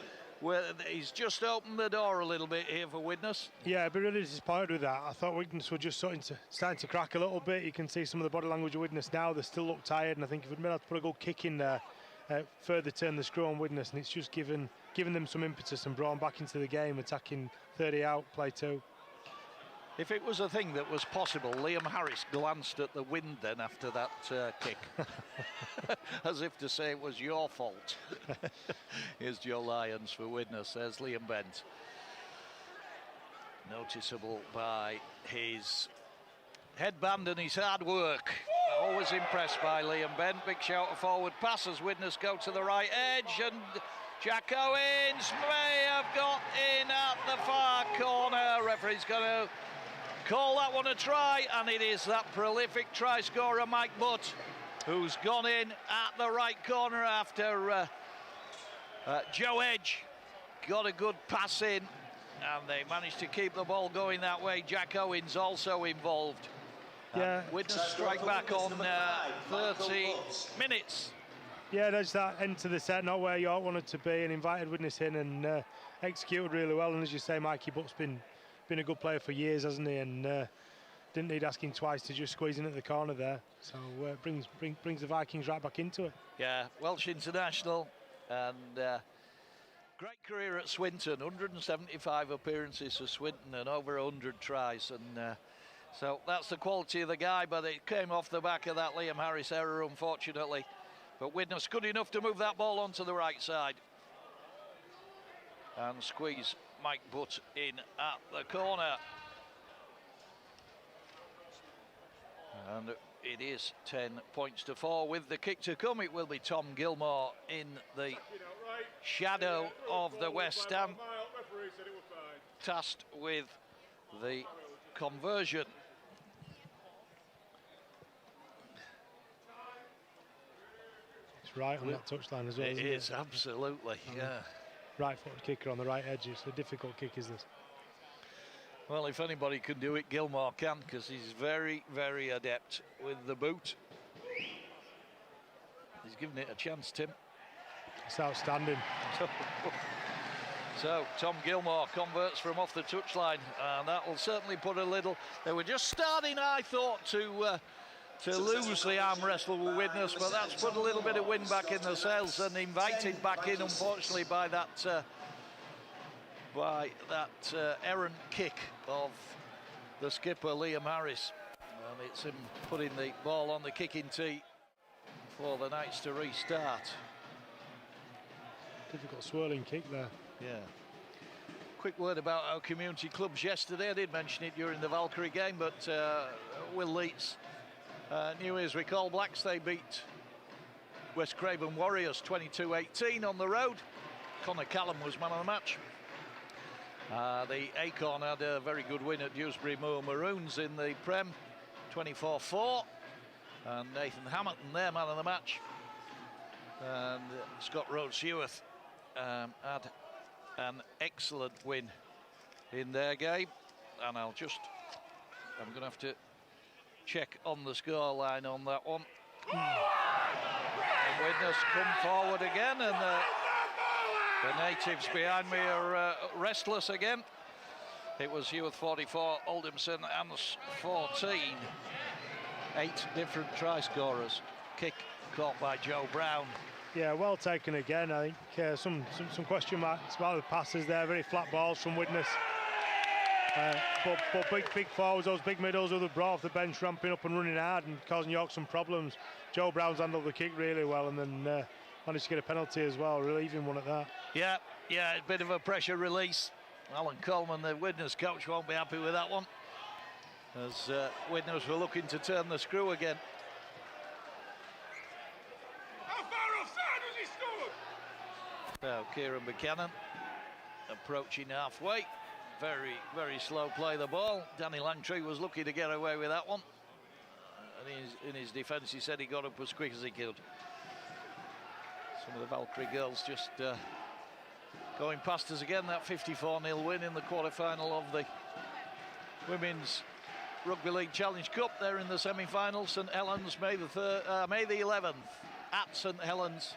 he's just opened the door a little bit here for Widnes. Yeah, I'd be really disappointed with that. I thought Widnes were just starting to crack a little bit. You can see some of the body language of Widnes now. They still look tired, and I think if we'd been able to put a good kick in there, further turn the screw on Widnes, and it's just given them some impetus and brought them back into the game, attacking 30 out, play 2. If it was a thing that was possible, Liam Harris glanced at the wind then after that kick, as if to say it was your fault. Here's Joe Lyons for Widnes. There's Liam Bent. Noticeable by his headband and his hard work. Always impressed by Liam Bent. Big shout of forward pass as Widnes go to the right edge, and Jack Owens may have got in at the far corner. Referee's going to call that one a try, and it is that prolific try scorer Mike Butt who's gone in at the right corner after Joe Edge got a good pass in, and they managed to keep the ball going that way. Jack Owens also involved. Yeah, Widnes strike back on 30 minutes. Yeah, there's that end to the set, not where York wanted to be, and invited Widnes in and executed really well. And as you say, Mikey Butt's been a good player for years, hasn't he? And didn't need asking twice to just squeeze in at the corner there. So brings the Vikings right back into it. Yeah, Welsh international, and great career at Swinton. 175 appearances for Swinton and over 100 tries. And so that's the quality of the guy, but it came off the back of that Liam Harris error, unfortunately. But Widnes good enough to move that ball onto the right side and squeeze Mike Butt in at the corner. And it is 10 points to 4. With the kick to come, it will be Tom Gilmore in the shadow of the West Ham, tasked with the conversion. It's right on that touchline as well. It is, absolutely, yeah. Right-footed kicker on the right edge. It's a difficult kick, is this? Well, if anybody can do it, Gilmore can, because he's very, very adept with the boot. He's given it a chance, Tim. It's outstanding. So Tom Gilmore converts from off the touchline, and that will certainly put a little. They were just starting, I thought, to lose the arm wrestle with Widnes, but that's put a little bit of wind back in the sails and invited back in, unfortunately, by that errant kick of the skipper Liam Harris. And it's him putting the ball on the kicking tee for the Knights to restart. Difficult swirling kick there. Yeah. Quick word about our community clubs yesterday. I did mention it during the Valkyrie game, but Will Leeds, New Year's Recall Blacks, they beat West Craven Warriors 22-18 on the road. Connor Callum was man of the match. The Acorn had a very good win at Dewsbury Moor Maroons in the Prem, 24-4. And Nathan Hamilton, their man of the match. And Scott Rhodes-Heworth had an excellent win in their game. And I'm going to have to check on the scoreline on that one. And Widnes come forward again, and the natives behind me are restless again. It was Heworth 44, Oldhamson and 14. 8 different try scorers. Kick caught by Joe Brown. Yeah, well taken again. I think some question marks about the passes there. Very flat balls from Widnes. But big forwards, those big middles who they brought off the bench, ramping up and running hard and causing York some problems. Joe Brown's handled the kick really well, and then managed to get a penalty as well, relieving one at that. Yeah, a bit of a pressure release. Alan Coleman, the Widnes coach, won't be happy with that one, as Widnes were looking to turn the screw again. How far offside was he scored? Now Kieran Buchanan approaching halfway. Very, very slow play the ball. Danny Langtree was lucky to get away with that one. And in his defence, he said he got up as quick as he could. Some of the Valkyrie girls just going past us again. That 54-0 win in the quarter-final of the Women's Rugby League Challenge Cup. They're in the semi-final. St Helens, May the 11th at St Helens.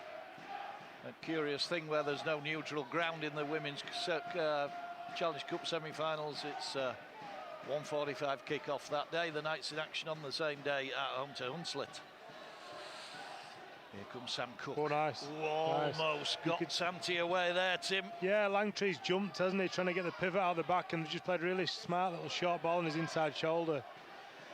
A curious thing where there's no neutral ground in the Women's Challenge Cup semi-finals. It's 1:45 kick-off that day. The Knights in action on the same day at home to Hunslet. Here comes Sam Cook. Oh, nice. Almost got Santi away there, Tim. Yeah, Langtry's jumped, hasn't he? Trying to get the pivot out of the back, and just played a really smart little short ball on his inside shoulder.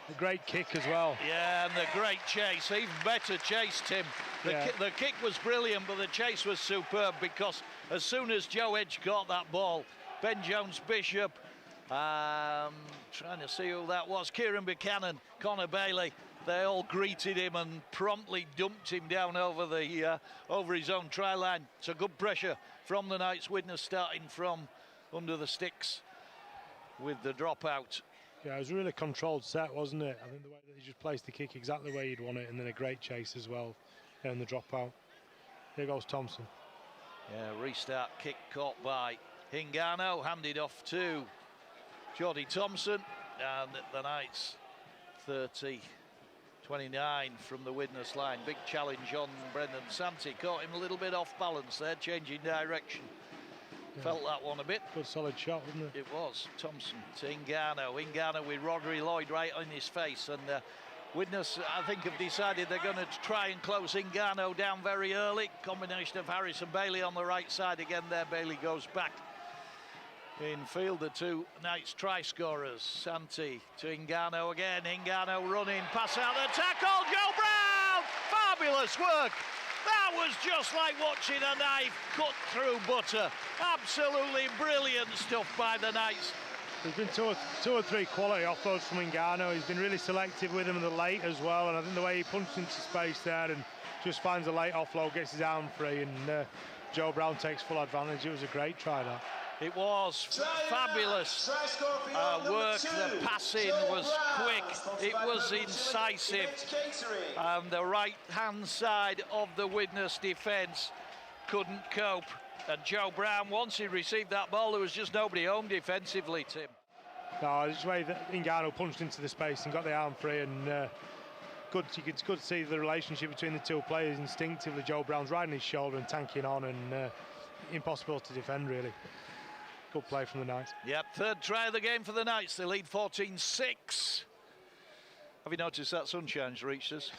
A great kick as well. Yeah, and the great chase. Even better chase, Tim. The kick was brilliant, but the chase was superb, because as soon as Joe Edge got that ball, Ben Jones-Bishop, trying to see who that was, Kieran Buchanan, Connor Bailey, they all greeted him and promptly dumped him down over his own try line. So good pressure from the Knights. Widnes starting from under the sticks with the dropout. Yeah, it was a really controlled set, wasn't it? I think the way that he just placed the kick exactly the way he'd want it, and then a great chase as well, and the dropout. Here goes Thompson. Yeah, restart kick caught by Hingano, handed off to Jordy Thompson, and the Knights 30-29 from the Widnes line. Big challenge on Brendan Santi. Caught him a little bit off balance there, changing direction. Yeah. Felt that one a bit. Good solid shot, wasn't it? It was. Thompson to Hingano. Hingano with Rodri Lloyd right on his face. And Widnes, I think, have decided they're going to try and close Hingano down very early. Combination of Harris and Bailey on the right side. Again there, Bailey goes back in field. The two Knights try scorers. Santi to Hingano again. Hingano running, pass out the tackle. Joe Brown! Fabulous work. That was just like watching a knife cut through butter. Absolutely brilliant stuff by the Knights. There's been two or three quality offloads from Hingano. He's been really selective with them in the late as well, and I think the way he punched into space there and just finds a late offload, gets his arm free, and Joe Brown takes full advantage. It was a great try, that. It was fabulous work. The passing was quick, it was incisive, and the right-hand side of the Widnes defence couldn't cope. And Joe Brown, once he received that ball, there was just nobody home defensively, Tim. No, just the way that Hingano punched into the space and got the arm free, and you could see the relationship between the two players instinctively. Joe Brown's riding his shoulder and tanking on, and impossible to defend, really. Good play from the Knights. Yep, third try of the game for the Knights. They lead 14-6. Have you noticed that sunshine's reached us?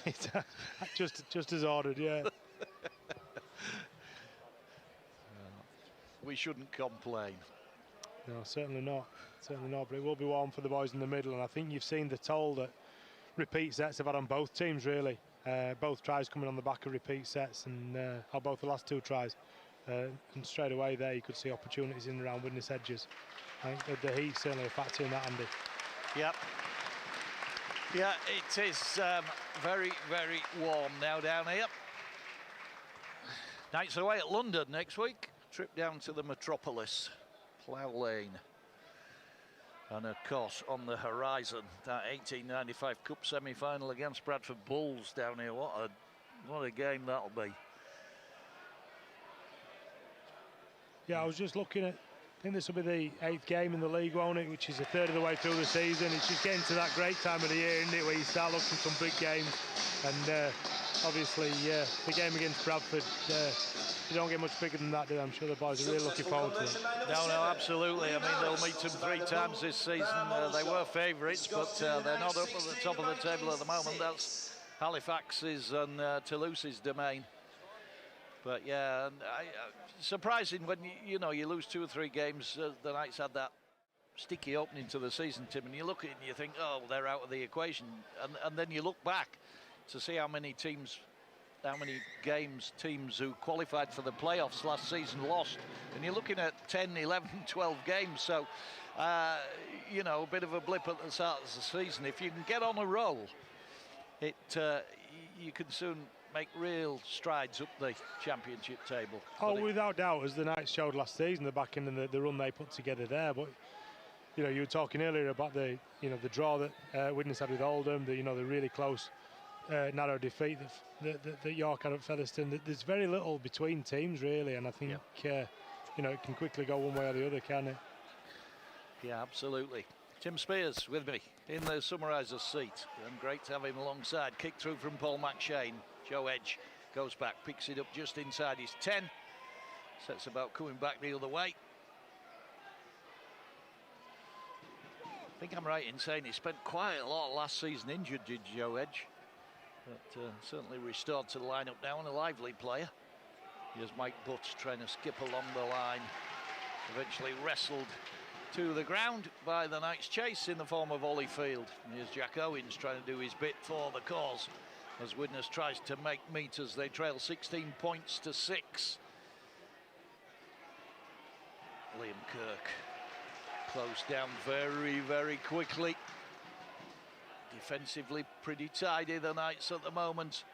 just as ordered, yeah. We shouldn't complain. No, certainly not. Certainly not. But it will be warm for the boys in the middle, and I think you've seen the toll that repeat sets have had on both teams, really. Both tries coming on the back of repeat sets, and both the last two tries. And straight away there you could see opportunities in and around Widnes edges. I think the heat's certainly a factor in that, Andy. Yep. Yeah, it is very, very warm now down here. Knights away at London next week. Trip down to the metropolis, Plough Lane. And of course on the horizon, that 1895 Cup semi-final against Bradford Bulls down here. What a game that'll be. Yeah, I was just looking at, I think this will be the 8th game in the league, won't it? Which is a third of the way through the season. It's just getting to that great time of the year, isn't it, where you start looking for some big games. And obviously, the game against Bradford, you don't get much bigger than that, do they? I'm sure the boys are really looking forward to it. No, absolutely. I mean, they'll meet them 3 times this season. They were favourites, but they're not up at the top of the table at the moment. That's Halifax's and Toulouse's domain. But yeah, and surprising when you lose 2 or 3 games. The Knights had that sticky opening to the season, Tim, and you look at it and you think, oh, they're out of the equation, and then you look back to see how many games teams who qualified for the playoffs last season lost, and you're looking at 10, 11, 12 games. So a bit of a blip at the start of the season. If you can get on a roll, you can soon make real strides up the championship table. Oh, without doubt, as the Knights showed last season, the back end and the run they put together there. But you were talking earlier about the draw that Widnes had with Oldham, the really close narrow defeat that York had at Featherstone. There's very little between teams, really, and I think it can quickly go one way or the other, can it? Yeah, absolutely. Tim Spears with me in the summariser's seat, and great to have him alongside. Kick through from Paul McShane. Joe Edge goes back, picks it up just inside his 10. Sets about coming back the other way. I think I'm right in saying he spent quite a lot last season injured, did Joe Edge? But certainly restored to the lineup now, and a lively player. Here's Mike Butts trying to skip along the line. Eventually wrestled to the ground by the Knights' chase in the form of Holyfield. And here's Jack Owens trying to do his bit for the cause as Widnes tries to make meters. They trail 16 points to 6. Liam Kirk closed down very, very quickly. Defensively pretty tidy, the Knights at the moment.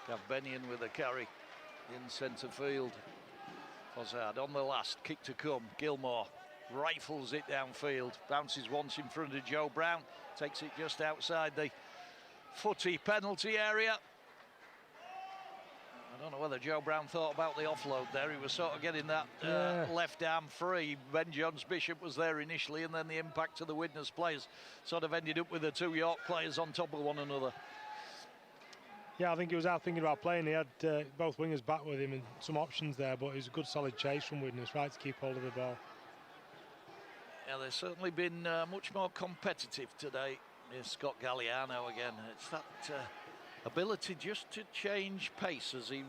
Gavbenian with a carry in centre field. Fossard on the last, kick to come. Gilmore rifles it downfield, bounces once in front of Joe Brown, takes it just outside the footy penalty area. I don't know whether Joe Brown thought about the offload there. He was sort of getting that left arm free. Ben Jones-Bishop was there initially, and then the impact of the Widnes players sort of ended up with the 2 York players on top of one another. Yeah, I think he was out thinking about playing. He had both wingers back with him and some options there, but it was a good solid chase from Widnes, right to keep hold of the ball. Yeah, they've certainly been much more competitive today. Here's Scott Galliano again. It's that ability just to change pace as he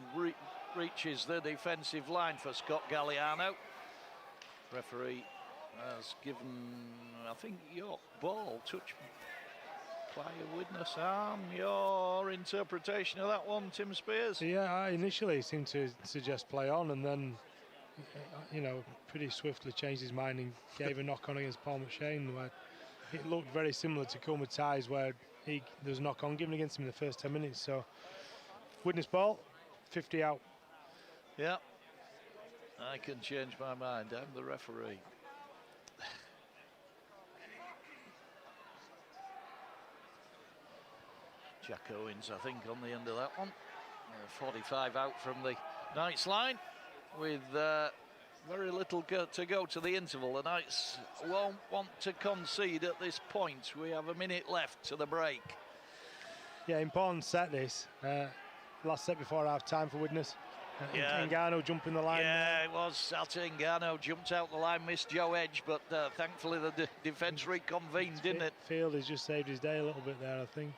reaches the defensive line for Scott Galliano. Referee has given, I think, York ball touch by a Widnes arm. Your interpretation of that one, Tim Spears? Yeah, initially he seemed to suggest play on, and then, you know, pretty swiftly changed his mind and gave a knock on against Paul McShane, where it looked very similar to Coolmer Ties, where there was a knock on given against him in the first 10 minutes. So Widnes ball, 50 out. Yeah, I can change my mind. I'm the referee. Jack Owens, I think, on the end of that one. 45 out from the Knights line with very little to go to the interval. The Knights won't want to concede at this point. We have a minute left to the break. Yeah, important set this. Last set before half time for Widnes. Ngannou jumping the line. Yeah, it was. Alta Ngannou jumped out the line, missed Joe Edge, but thankfully the defence reconvened, didn't it? Field has just saved his day a little bit there, I think.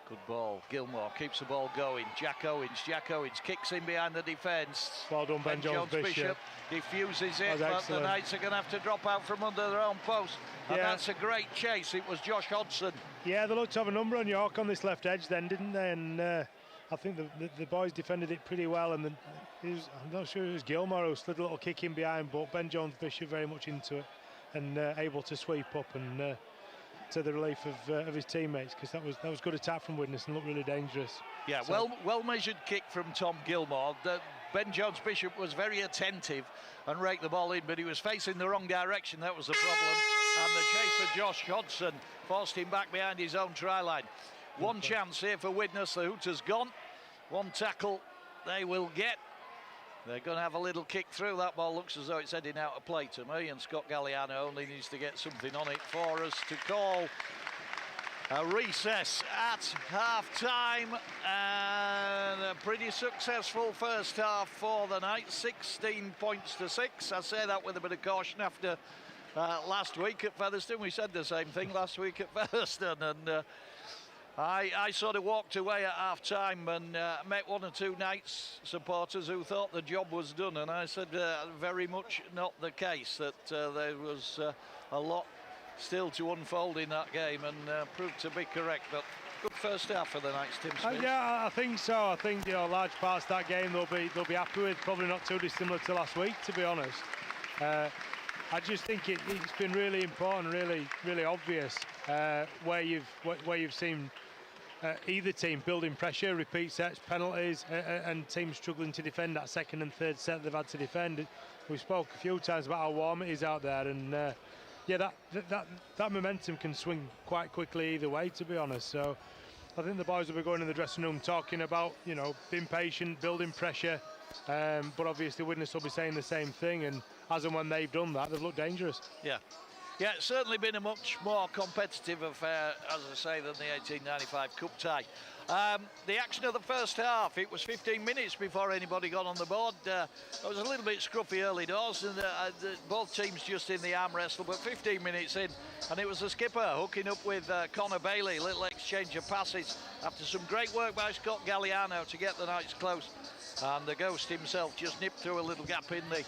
Good ball. Gilmore keeps the ball going. Jack Owens kicks in behind the defence. Well done, Ben Jones-Bishop. Diffuses it, but the Knights are going to have to drop out from under their own post. And that's a great chase. It was Josh Hodgson. Yeah, they looked to have a number on York on this left edge then, didn't they? And I think the boys defended it pretty well. And I'm not sure it was Gilmore who slid a little kick in behind, but Ben Jones-Bishop very much into it and able to sweep up and to the relief of his teammates, because that was good attack from Widnes and looked really dangerous. Yeah, so well measured kick from Tom Gilmore. Ben Jones-Bishop was very attentive and raked the ball in, but he was facing the wrong direction. That was the problem. And the chase of Josh Hodgson forced him back behind his own try line. One chance here for Widnes. The hooter's gone. One tackle they will get. They're going to have a little kick through. That ball looks as though it's heading out of play to me, and Scott Galliano only needs to get something on it for us to call a recess at half-time. And a pretty successful first half for the Knights, 16 points to 6. I say that with a bit of caution after last week at Featherstone. We said the same thing last week at Featherstone, and I sort of walked away at half-time and met one or two Knights supporters who thought the job was done, and I said very much not the case, that there was a lot still to unfold in that game, and proved to be correct. But good first half for the Knights, Tim Smith. Yeah, I think so. I think, you know, large parts of that game they'll be happy with. Probably not too dissimilar to last week, to be honest. I just think it's been really important, really obvious where you've seen either team building pressure, repeat sets, penalties, and teams struggling to defend that second and third set they've had to defend. We spoke a few times about how warm it is out there, and yeah, that momentum can swing quite quickly either way, to be honest. So I think the boys will be going in the dressing room talking about, you know, being patient, building pressure, but obviously Widnes will be saying the same thing, and as and when they've done that, they've looked dangerous. Yeah. Yeah, it's certainly been a much more competitive affair, as I say, than the 1895 Cup tie. The action of the first half, it was 15 minutes before anybody got on the board. It was a little bit scruffy early doors, and both teams just in the arm wrestle, but 15 minutes in, and it was the skipper hooking up with Connor Bailey, little exchange of passes after some great work by Scott Galliano to get the Knights close, and the Ghost himself just nipped through a little gap in the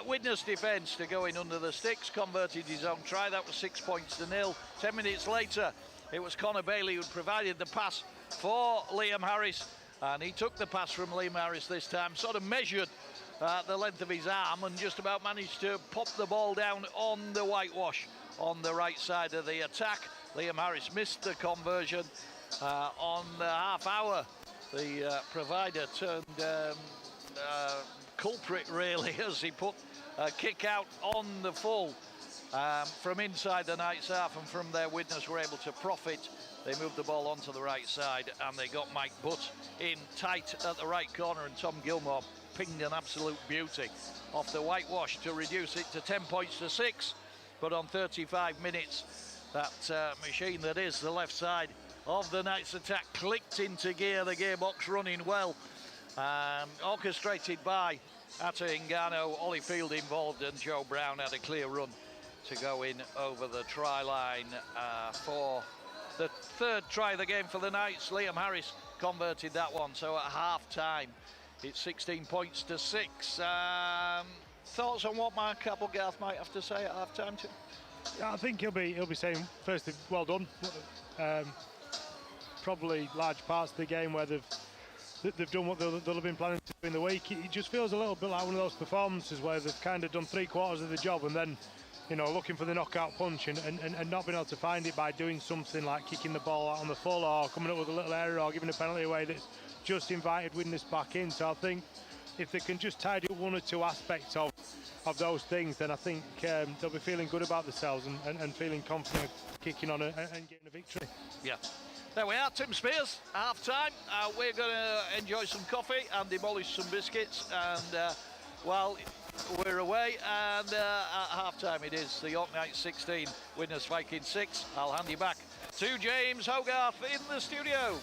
Widnes defence to go in under the sticks, converted his own try. That was 6 points to 0. 10 minutes later, it was Connor Bailey who provided the pass for Liam Harris, and he took the pass from Liam Harris this time, sort of measured the length of his arm and just about managed to pop the ball down on the whitewash on the right side of the attack. Liam Harris missed the conversion on the half hour. The provider turned culprit really as he put a kick out on the full from inside the Knights half, and from there Widnes were able to profit. They moved the ball onto the right side and they got Mike Butt in tight at the right corner, and Tom Gilmore pinged an absolute beauty off the whitewash to reduce it to 10 points to 6. But on 35 minutes, that machine that is the left side of the Knights attack clicked into gear, the gearbox running well. Orchestrated by Atta Ingano, Ollie Field involved, and Joe Brown had a clear run to go in over the try line for the third try of the game for the Knights. Liam Harris converted that one, so at half-time it's 16 points to 6. Thoughts on what Mark Applegarth might have to say at half-time too? Yeah, I think he'll be saying, firstly, well done. Probably large parts of the game where they've done what they'll have been planning to do in the week. It just feels a little bit like one of those performances where they've kind of done 3/4 of the job and then, you know, looking for the knockout punch and not being able to find it by doing something like kicking the ball out on the full or coming up with a little error or giving a penalty away that's just invited Widnes back in. So I think if they can just tidy up one or two aspects of those things, then I think they'll be feeling good about themselves and feeling confident kicking on and getting a victory. Yeah. There we are, Tim Spears, half-time. We're going to enjoy some coffee and demolish some biscuits, and while we're away, and at half-time it is the York Knights 16, Widnes Vikings 6. I'll hand you back to James Hogarth in the studio.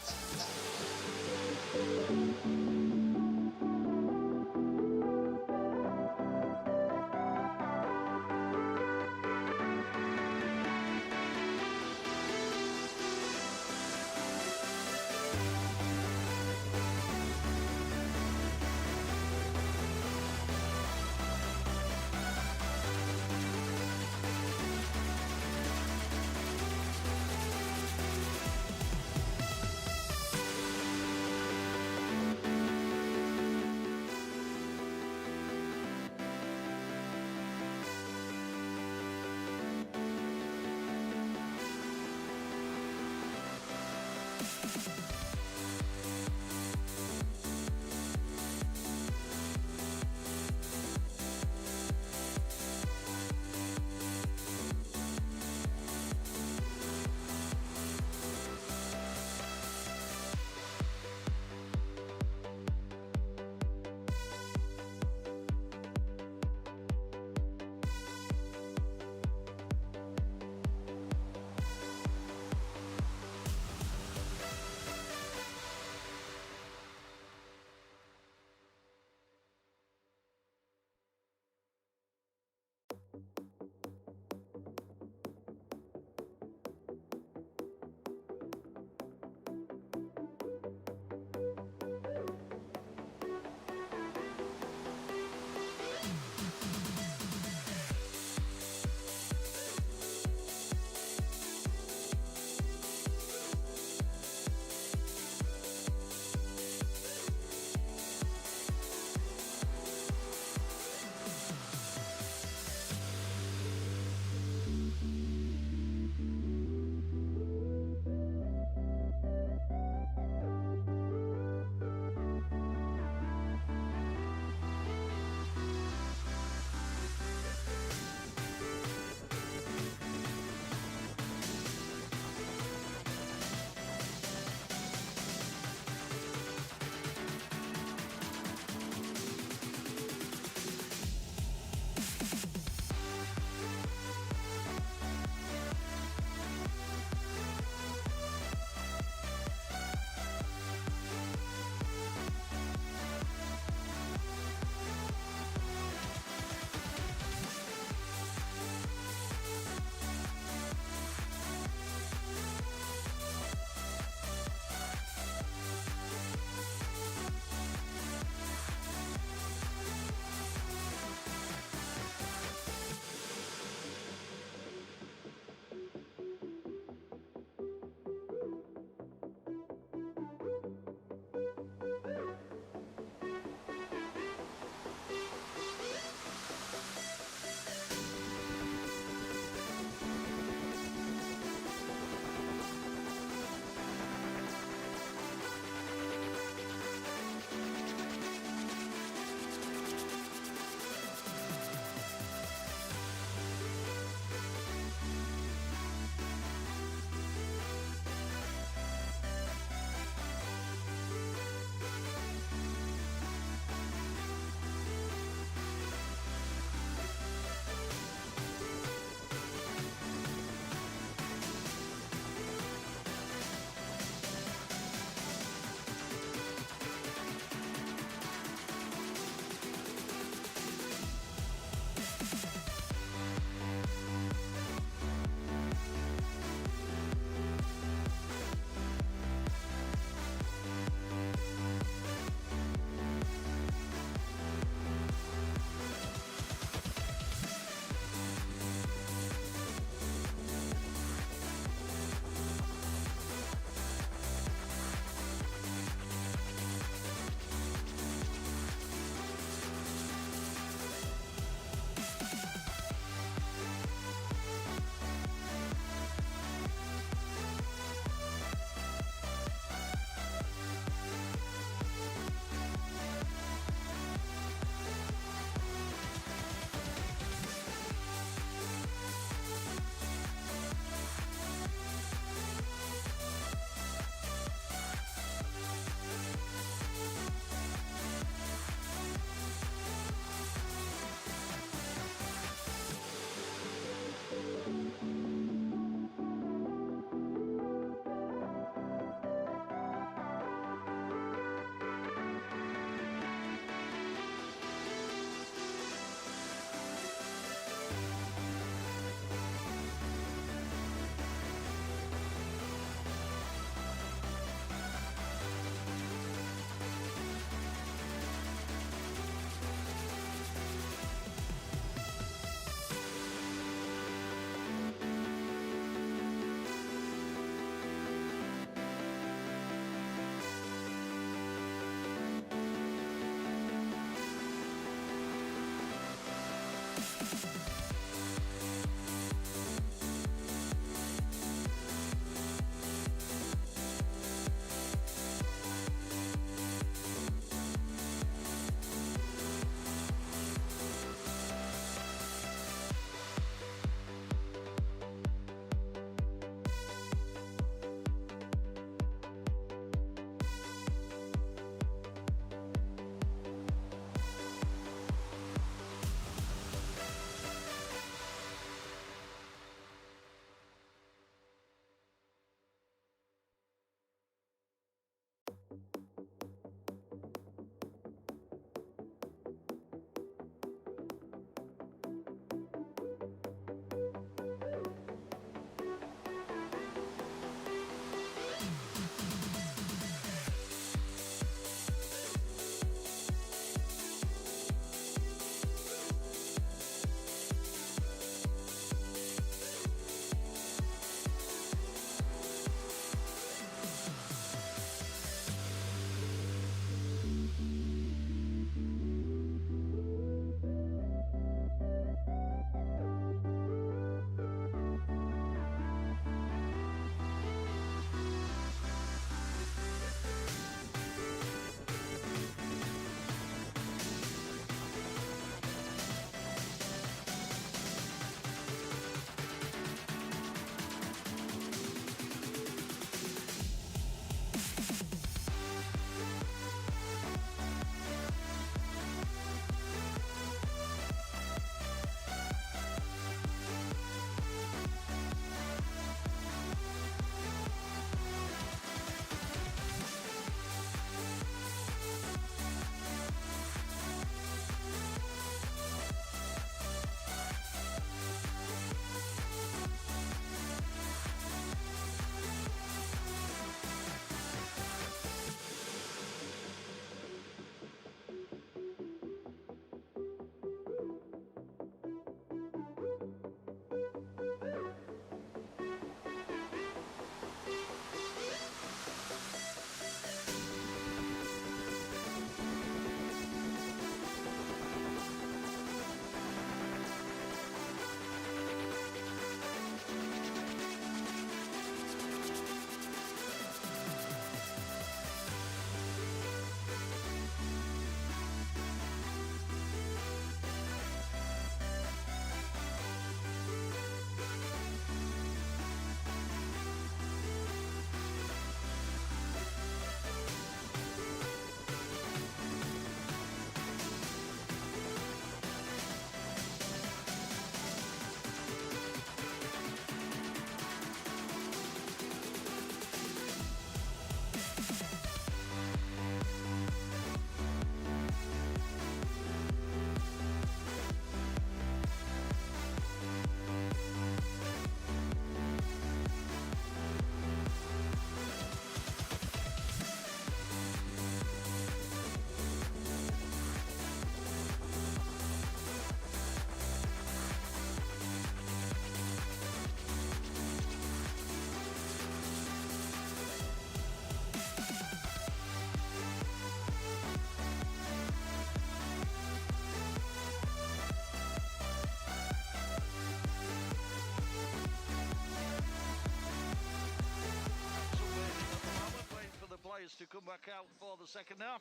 To come back out for the second half.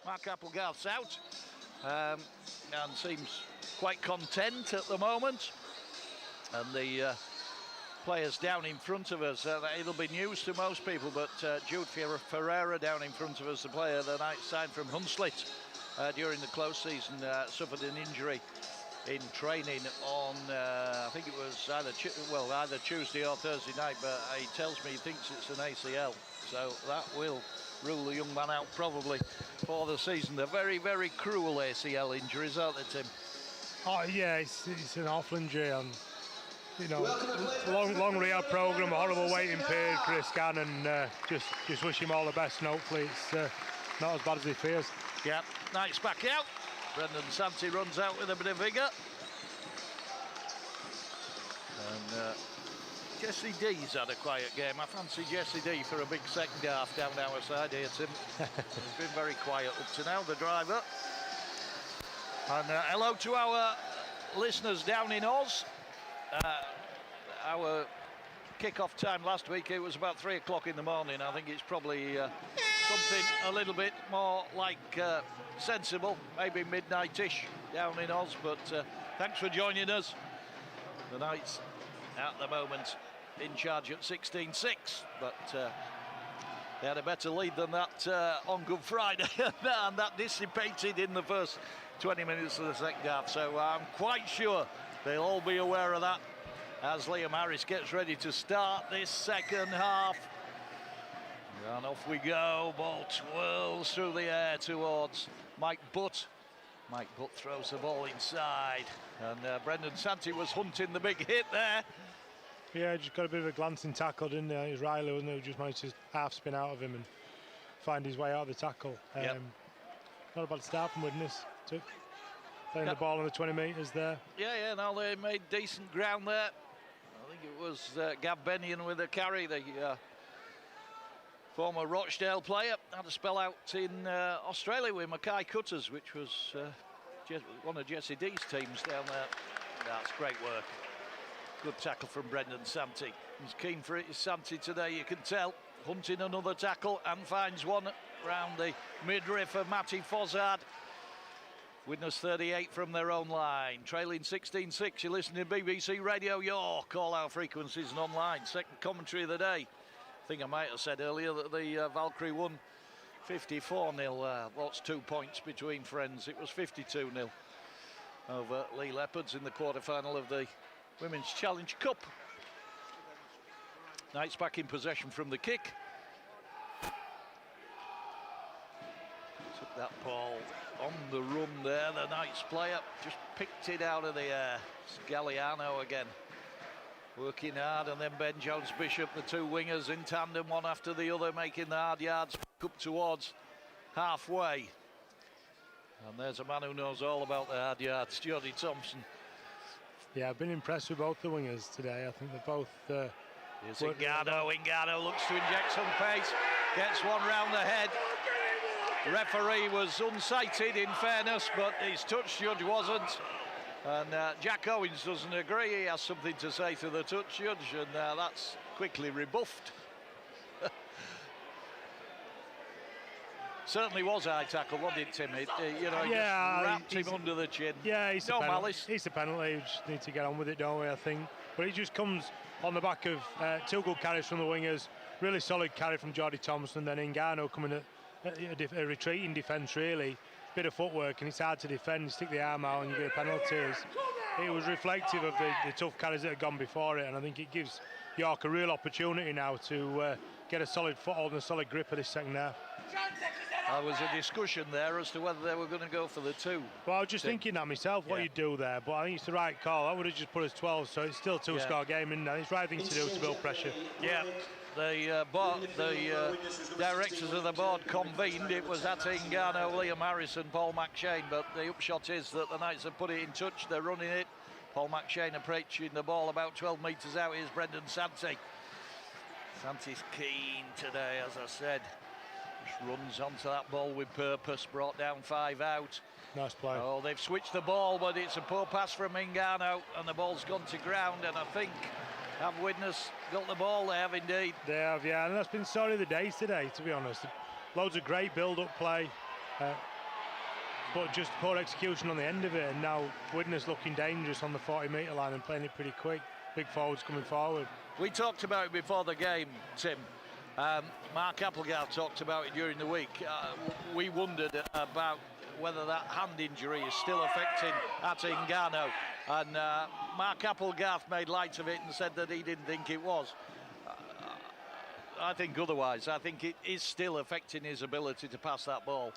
Mark Applegarth's out and seems quite content at the moment. And the players down in front of us, it'll be news to most people, but Jude Ferreira down in front of us, the player that I signed from Hunslet during the close season, suffered an injury in training on, I think it was either Tuesday or Thursday night, but he tells me he thinks it's an ACL. So that will rule the young man out probably for the season. They're very, very cruel ACL injuries, aren't they, Tim? Oh yeah, it's an awful injury, and you know, long rehab program, a horrible waiting period for his scan, and just wish him all the best, and hopefully it's not as bad as he fears. Yeah, Knight's back out. Brendan Santi runs out with a bit of vigour. And Jesse D's had a quiet game. I fancy Jesse D for a big second half down our side here, Tim. He's been very quiet up to now, the driver. And hello to our listeners down in Oz, our kick-off time last week, it was about 3 o'clock in the morning. I think it's probably something a little bit more like sensible, maybe midnight-ish down in Oz, but thanks for joining us. The Knights at the moment in charge at 16-6, but they had a better lead than that on Good Friday, and that dissipated in the first 20 minutes of the second half, so I'm quite sure they'll all be aware of that as Liam Harris gets ready to start this second half. And off we go, ball twirls through the air towards Mike Butt. Mike Butt throws the ball inside, and Brendan Santee was hunting the big hit there. Yeah, just got a bit of a glancing tackle, didn't he? It was Riley, wasn't it, who just managed to half spin out of him and find his way out of the tackle. Not a bad start from Widnes. Playing the ball on the 20 metres there. Yeah, no, they made decent ground there. I think it was Gav Bennion with a carry, the former Rochdale player. Had a spell out in Australia with Mackay Cutters, which was one of Jesse D's teams down there. That's great work. Good tackle from Brendan Santee. He's keen for it, Santee today, you can tell. Hunting another tackle and finds one round the midriff of Matty Fozzard. Widnes 38 from their own line, trailing 16-6. You're listening to BBC Radio York, all our frequencies and online. Second commentary of the day. I think I might have said earlier that the Valkyrie won 54-0. Lost 2 points between friends. It was 52-0 over Lee Leopards in the quarter-final of the Women's Challenge Cup. Knights back in possession from the kick. Took that ball on the run there, the Knights player just picked it out of the air. Galliano again working hard, and then Ben Jones Bishop, the two wingers in tandem, one after the other, making the hard yards up towards halfway. And there's a man who knows all about the hard yards, Jody Thompson. Yeah, I've been impressed with both the wingers today. I think they're both here's Ingano looks to inject some pace, gets one round the head. Referee was unsighted, in fairness, but his touch judge wasn't. And Jack Owens doesn't agree. He has something to say to the touch judge, and that's quickly rebuffed. Certainly was a high tackle, wasn't it, Tim? Just wrapped him under the chin. Yeah, it's no a penalty. malice. It's a penalty. We just need to get on with it, don't we, I think. But it just comes on the back of two good carries from the wingers, really solid carry from Jody Thompson, then Ingano coming at a retreating defence, really. Bit of footwork, and it's hard to defend. You stick the arm out and you get a penalty. It was reflective of the tough carries that had gone before it, and I think it gives York a real opportunity now to get a solid foothold and a solid grip of this second half. There was a discussion there as to whether they were going to go for the two. Well, I was just thinking that myself, what you do there, but I think it's the right call. I would have just put us 12, so it's still a two-score game, and it's the right thing to do to build pressure. Yeah. The directors of the board convened. It was Ingano, Liam Harris and Paul McShane, but the upshot is that the Knights have put it in touch. They're running it. Paul McShane approaching the ball about 12 metres out. Here's Brendan Santee. Santee's keen today, as I said. Just runs onto that ball with purpose, brought down 5 out. Nice play. Oh, they've switched the ball, but it's a poor pass from Ingano, and the ball's gone to ground, and I think have Widnes got the ball? They have indeed. They have, yeah, and that's been story of the days today, to be honest. Loads of great build-up play, but just poor execution on the end of it, and now Widnes looking dangerous on the 40-metre line and playing it pretty quick. Big forwards coming forward. We talked about it before the game, Tim. Mark Applegarth talked about it during the week. We wondered about whether that hand injury is still affecting Ingano. And Mark Applegarth made light of it and said that he didn't think it was. I think otherwise. I think it is still affecting his ability to pass that ball.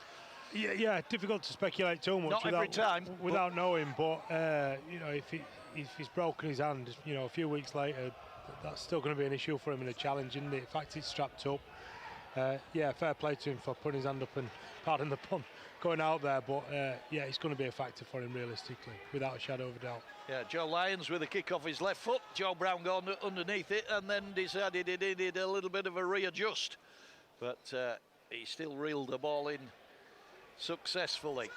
Yeah, difficult to speculate too much. Not every time. Without knowing, but if he's broken his hand, a few weeks later, that's still going to be an issue for him and a challenge, isn't it? In fact, it's strapped up. Fair play to him for putting his hand up and, pardon the pun, going out there, but it's going to be a factor for him realistically, without a shadow of a doubt. Yeah, Joe Lyons with a kick off his left foot. Joe Brown gone underneath it and then decided he needed a little bit of a readjust, but he still reeled the ball in successfully.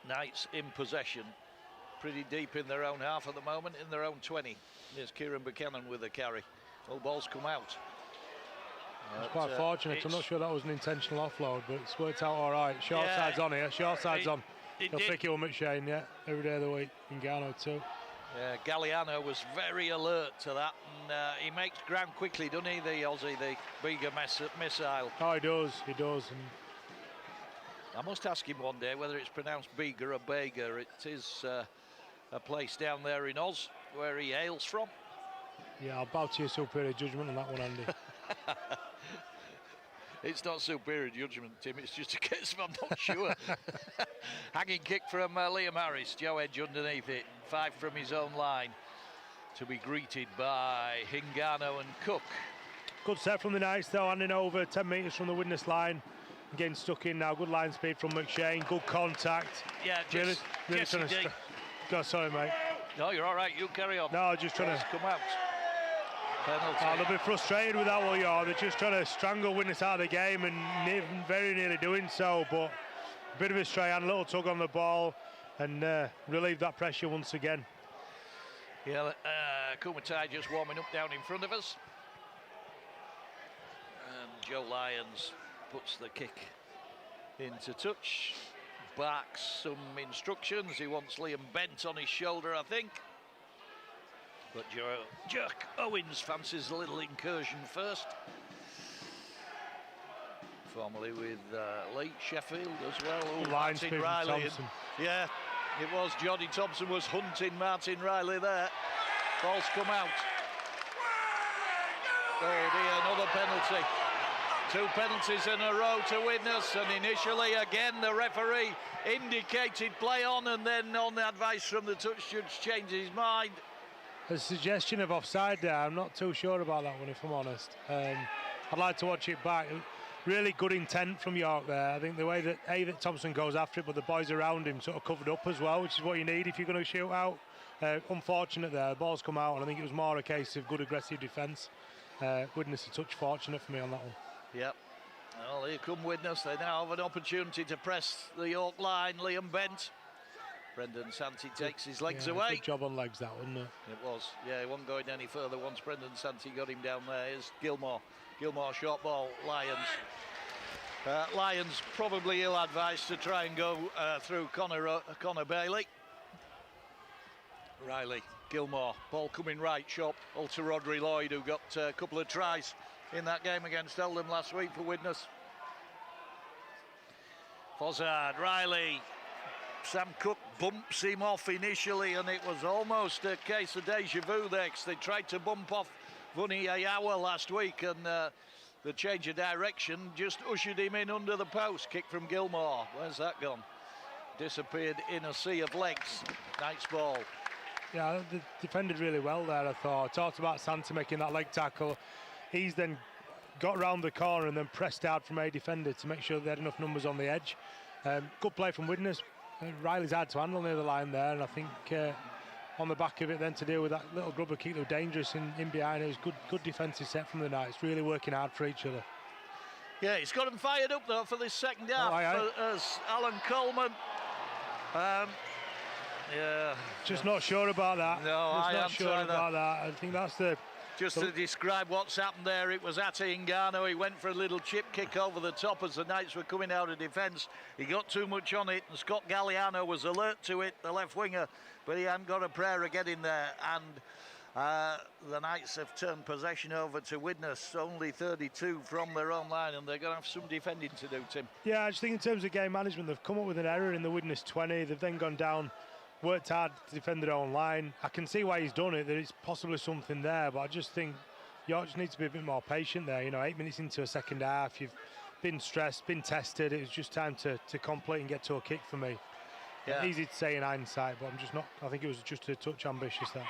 Knights in possession pretty deep in their own half at the moment, in their own 20. Here's Kieran Buchanan with a carry. All balls come out. It's quite fortunate. I'm not sure that was an intentional offload, but it's worked out all right. Short side's on here. Short side's on. He'll pick it with McShane, yeah, every day of the week. Ngannou too. Yeah, Galliano was very alert to that, and he makes ground quickly, doesn't he, the Aussie, the Bega missile? Oh, he does, he does. And I must ask him one day whether it's pronounced Bega or Bega. It is a place down there in Oz, where he hails from. Yeah, I'll bow to your superior judgment on that one, Andy. It's not superior judgment, Tim, it's just a case of I'm not sure. Hanging kick from Liam Harris, Joe Edge underneath it, 5 from his own line, to be greeted by Ngannou and Cook. Good set from the Knights though, handing over 10 metres from the Widnes line. Getting stuck in now, good line speed from McShane, good contact. Yeah, really trying to go, sorry mate. No, you're all right, you carry on. No, just trying to come out. Penalty. Oh, they'll be frustrated with that one, yeah. They're just trying to strangle Widnes out of the game and very nearly doing so, but a bit of a stray hand, little tug on the ball and relieve that pressure once again. Yeah, Kumatai just warming up down in front of us. And Joe Lyons puts the kick into touch. Barks some instructions. He wants Liam Bent on his shoulder, I think. But Jerk Owens fancies a little incursion first. Formerly with Lee Sheffield as well. Oh, Martin Riley. And, yeah, it was. Johnny Thompson was hunting Martin Riley there. Balls come out. Oh dear, another penalty. 2 penalties in a row to Widnes, and initially again the referee indicated play on, and then on the advice from the touch judge changed his mind. A suggestion of offside there. I'm not too sure about that one, if I'm honest. I'd like to watch it back. Really good intent from York there. I think the way that Thompson goes after it, but the boys around him sort of covered up as well, which is what you need if you're going to shoot out. Unfortunate there. The ball's come out, and I think it was more a case of good aggressive defence. Widnes a touch fortunate for me on that one. Yep. Well, here come Widnes. They now have an opportunity to press the York line. Liam Bent. Brendan Santi takes his legs away. Good job on legs, that, wasn't it? It was. Yeah, he wasn't going any further once Brendan Santi got him down there. Here's Gilmore. Gilmore, short ball, Lyons. Lyons probably ill-advised to try and go through Connor Bailey. Riley, Gilmore, ball coming right, shot. All to Rodri Lloyd, who got a couple of tries in that game against Eldham last week for Widnes. Fozzard, Riley. Sam Cook bumps him off initially, and it was almost a case of deja vu there, because they tried to bump off Vuni Ayawa last week, and the change of direction just ushered him in under the post. Kick from Gilmore. Where's that gone? Disappeared in a sea of legs. Nice ball. Yeah, they defended really well there, I thought. I talked about Santi making that leg tackle. He's then got round the corner and then pressed hard from a defender to make sure they had enough numbers on the edge. Good play from Widnes. Riley's hard to handle near the line there, and I think on the back of it then to deal with that little grubber kick that was dangerous in behind. It was good defensive set from the Knights, really working hard for each other. Yeah, he's got them fired up though for this second half. As Alan Coleman. Yeah. Just not sure about that. No, I'm not sure about that. I think that's the... Just to describe what's happened there, it was Ate Ngannou. He went for a little chip kick over the top as the Knights were coming out of defence. He got too much on it, and Scott Galliano was alert to it, the left winger, but he hadn't got a prayer of getting there. And the Knights have turned possession over to Widnes, only 32 from their own line, and they're going to have some defending to do, Tim. Yeah, I just think in terms of game management, they've come up with an error in the Widnes 20. They've then gone down, worked hard to defend their own line. I can see why he's done it, that it's possibly something there, but I just think York just needs to be a bit more patient there. You know, 8 minutes into a second half, you've been stressed, been tested. It was just time to complete and get to a kick for me. Yeah. Easy to say in hindsight, but I'm just not. I think it was just a touch ambitious there.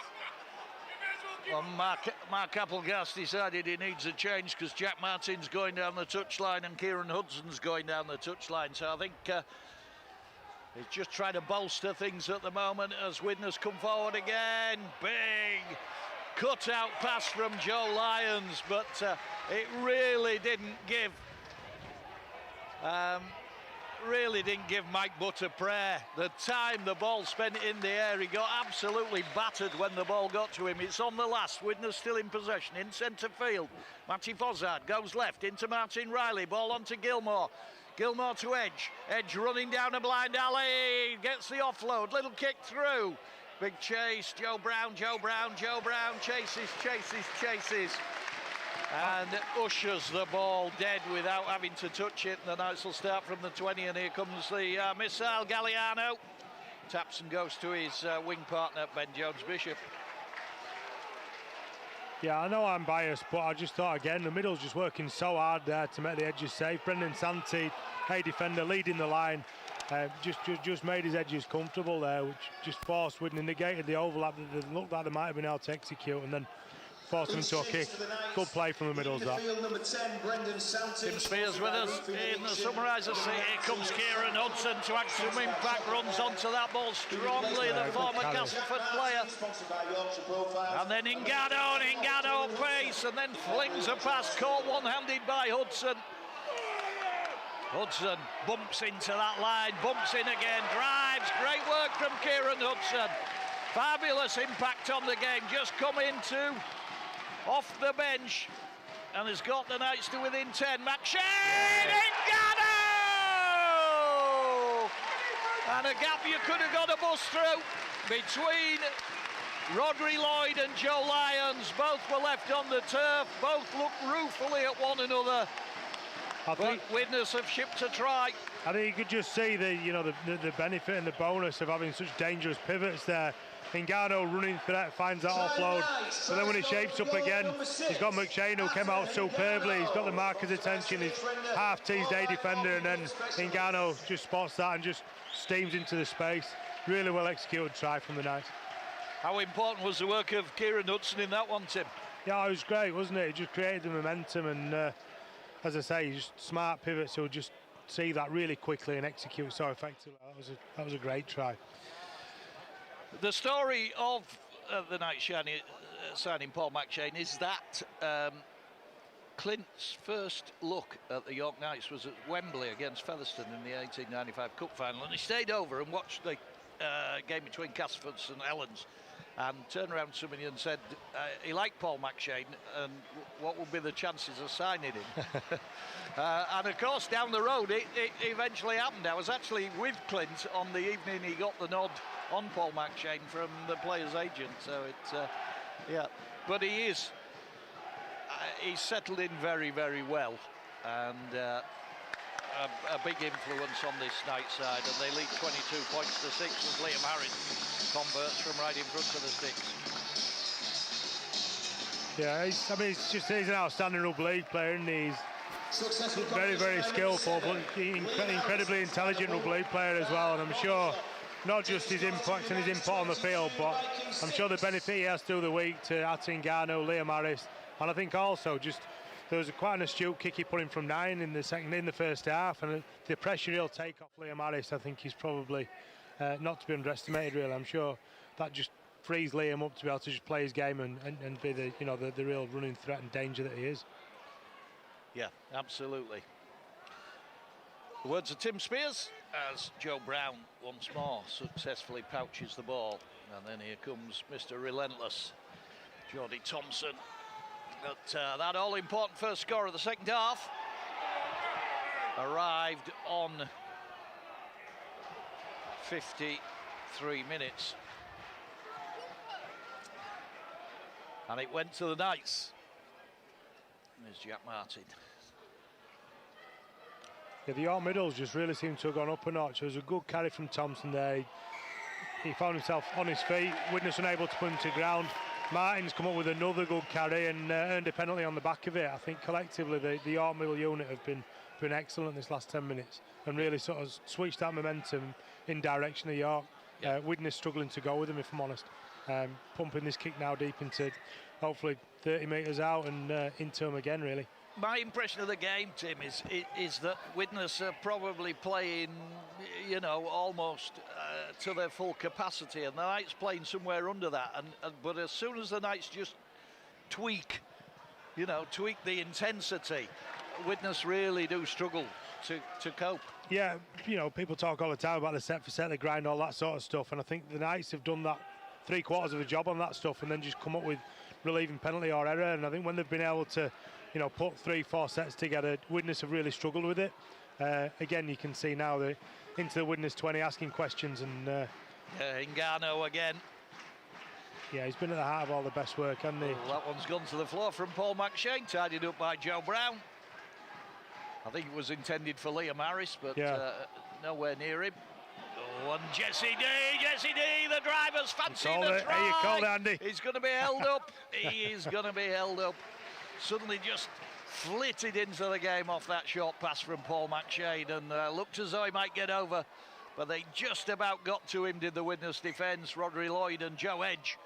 Well, Mark Applegast decided he needs a change because Jack Martin's going down the touchline and Kieran Hudson's going down the touchline. So I think he's just trying to bolster things at the moment as Widnes come forward again. Big cut-out pass from Joe Lyons, but it really didn't give really didn't give Mike Butt a prayer. The time the ball spent in the air, he got absolutely battered when the ball got to him. It's on the last. Widnes still in possession in centre field. Matty Fozzard goes left into Martin Riley. Ball on to Gilmore. Gilmore to Edge. Edge running down a blind alley. Gets the offload. Little kick through. Big chase. Joe Brown chases. And ushers the ball dead without having to touch it. The Knights will start from the 20, and here comes the missile. Galliano taps and goes to his wing partner, Ben Jones-Bishop. Yeah, I know I'm biased, but I just thought, again, the middle's just working so hard there to make the edges safe. Brendan Santee, a defender, leading the line. Just made his edges comfortable there, which just forced Widnes, negated the overlap that they looked like they might have been able to execute, and then forced them into a kick. Good play from the middles, that. Tim Spears with us in the summarisers. Here comes Kieran Hudson to add some impact, runs onto that ball strongly, the former Castleford player. And then Ingano pace, and then flings a pass, caught one-handed by Hudson. Hudson bumps into that line, bumps in again, drives. Great work from Kieran Hudson. Fabulous impact on the game, just come into off the bench and has got the Knights to within 10. McShane, Ingano! And a gap you could have got a bus through between Rodri Lloyd and Joe Lyons. Both were left on the turf, both looked ruefully at one another. But Widnes have shipped a try. I think you could just see the benefit and the bonus of having such dangerous pivots there. Ingano running threat, finds that offload, but then when it shapes up again, he's got McShane who came out superbly. He's got the marker's attention, he's half-teased a defender, and then Ingano just spots that and just steams into the space. Really well executed try from the Knights. How important was the work of Kieran Hudson in that one, Tim? Yeah, it was great, wasn't it? It just created the momentum, and as I say, just smart pivots who just see that really quickly and execute so effectively. That was a great try. The story of the Knights signing Paul McShane is that Clint's first look at the York Knights was at Wembley against Featherstone in the 1895 Cup final, and he stayed over and watched the game between Castleford and Ellens, and turned around to me and said he liked Paul McShane and what would be the chances of signing him. And of course down the road it eventually happened. I was actually with Clint on the evening he got the nod on Paul McShane from the player's agent, so it's yeah, but he's settled in very, very well, and a big influence on this night side, and they lead 22 points to 6 as Liam Harris converts from right in front of the sticks. Yeah, he's an outstanding rugby league player, and he's very, very skillful, but incredibly intelligent rugby league player as well, and I'm sure not just his impact and his input on the field, but I'm sure the benefit he has through the week to Ingano, Liam Harris, and I think also just there was quite an astute kick he put in from 9 in the first half, and the pressure he'll take off Liam Harris, I think, is probably not to be underestimated. Really, I'm sure that just frees Liam up to be able to just play his game and be the real running threat and danger that he is. Yeah, absolutely. The words of Tim Spears as Joe Brown once more successfully pouches the ball. And then here comes Mr. Relentless, Geordie Thompson. But that all-important first score of the second half arrived on 53 minutes. And it went to the Knights. There's Jack Martin. Yeah, the York middles just really seem to have gone up a notch. There was a good carry from Thompson there. He found himself on his feet. Widnes unable to put him to ground. Martin's come up with another good carry and earned a penalty on the back of it. I think collectively the York middle unit have been Excellent this last 10 minutes and really sort of switched that momentum in direction of York. Widnes struggling to go with them, if I'm honest. Pumping this kick now deep into hopefully 30 metres out and into him again, really. My impression of the game, Tim, is that Widnes are probably playing, you know, almost to their full capacity, and the Knights playing somewhere under that. But as soon as the Knights just tweak the intensity, Widnes really do struggle to cope. Yeah, you know, people talk all the time about the set for set, the grind, all that sort of stuff, and I think the Knights have done that 3/4 of the job on that stuff, and then just come up with relieving penalty or error. And I think when they've been able to, you know, put 3-4 sets together, Widnes have really struggled with it. Again, you can see now that into the Widnes 20 asking questions, and Ngannou again. yeah, he's been at the heart of all the best work, hasn't he? Well, that one's gone to the floor from Paul McShane, tidied up by Joe Brown. I think it was intended for Liam Harris, but nowhere near him. Oh, and Jesse D, the driver's fancy the try. Hey, you called it, Andy. He's going to be held up. He is going to be held up. Suddenly just flitted into the game off that short pass from Paul McShane, and looked as though he might get over, but they just about got to him, did the Widnes defence. Rodri Lloyd and Joe Edge.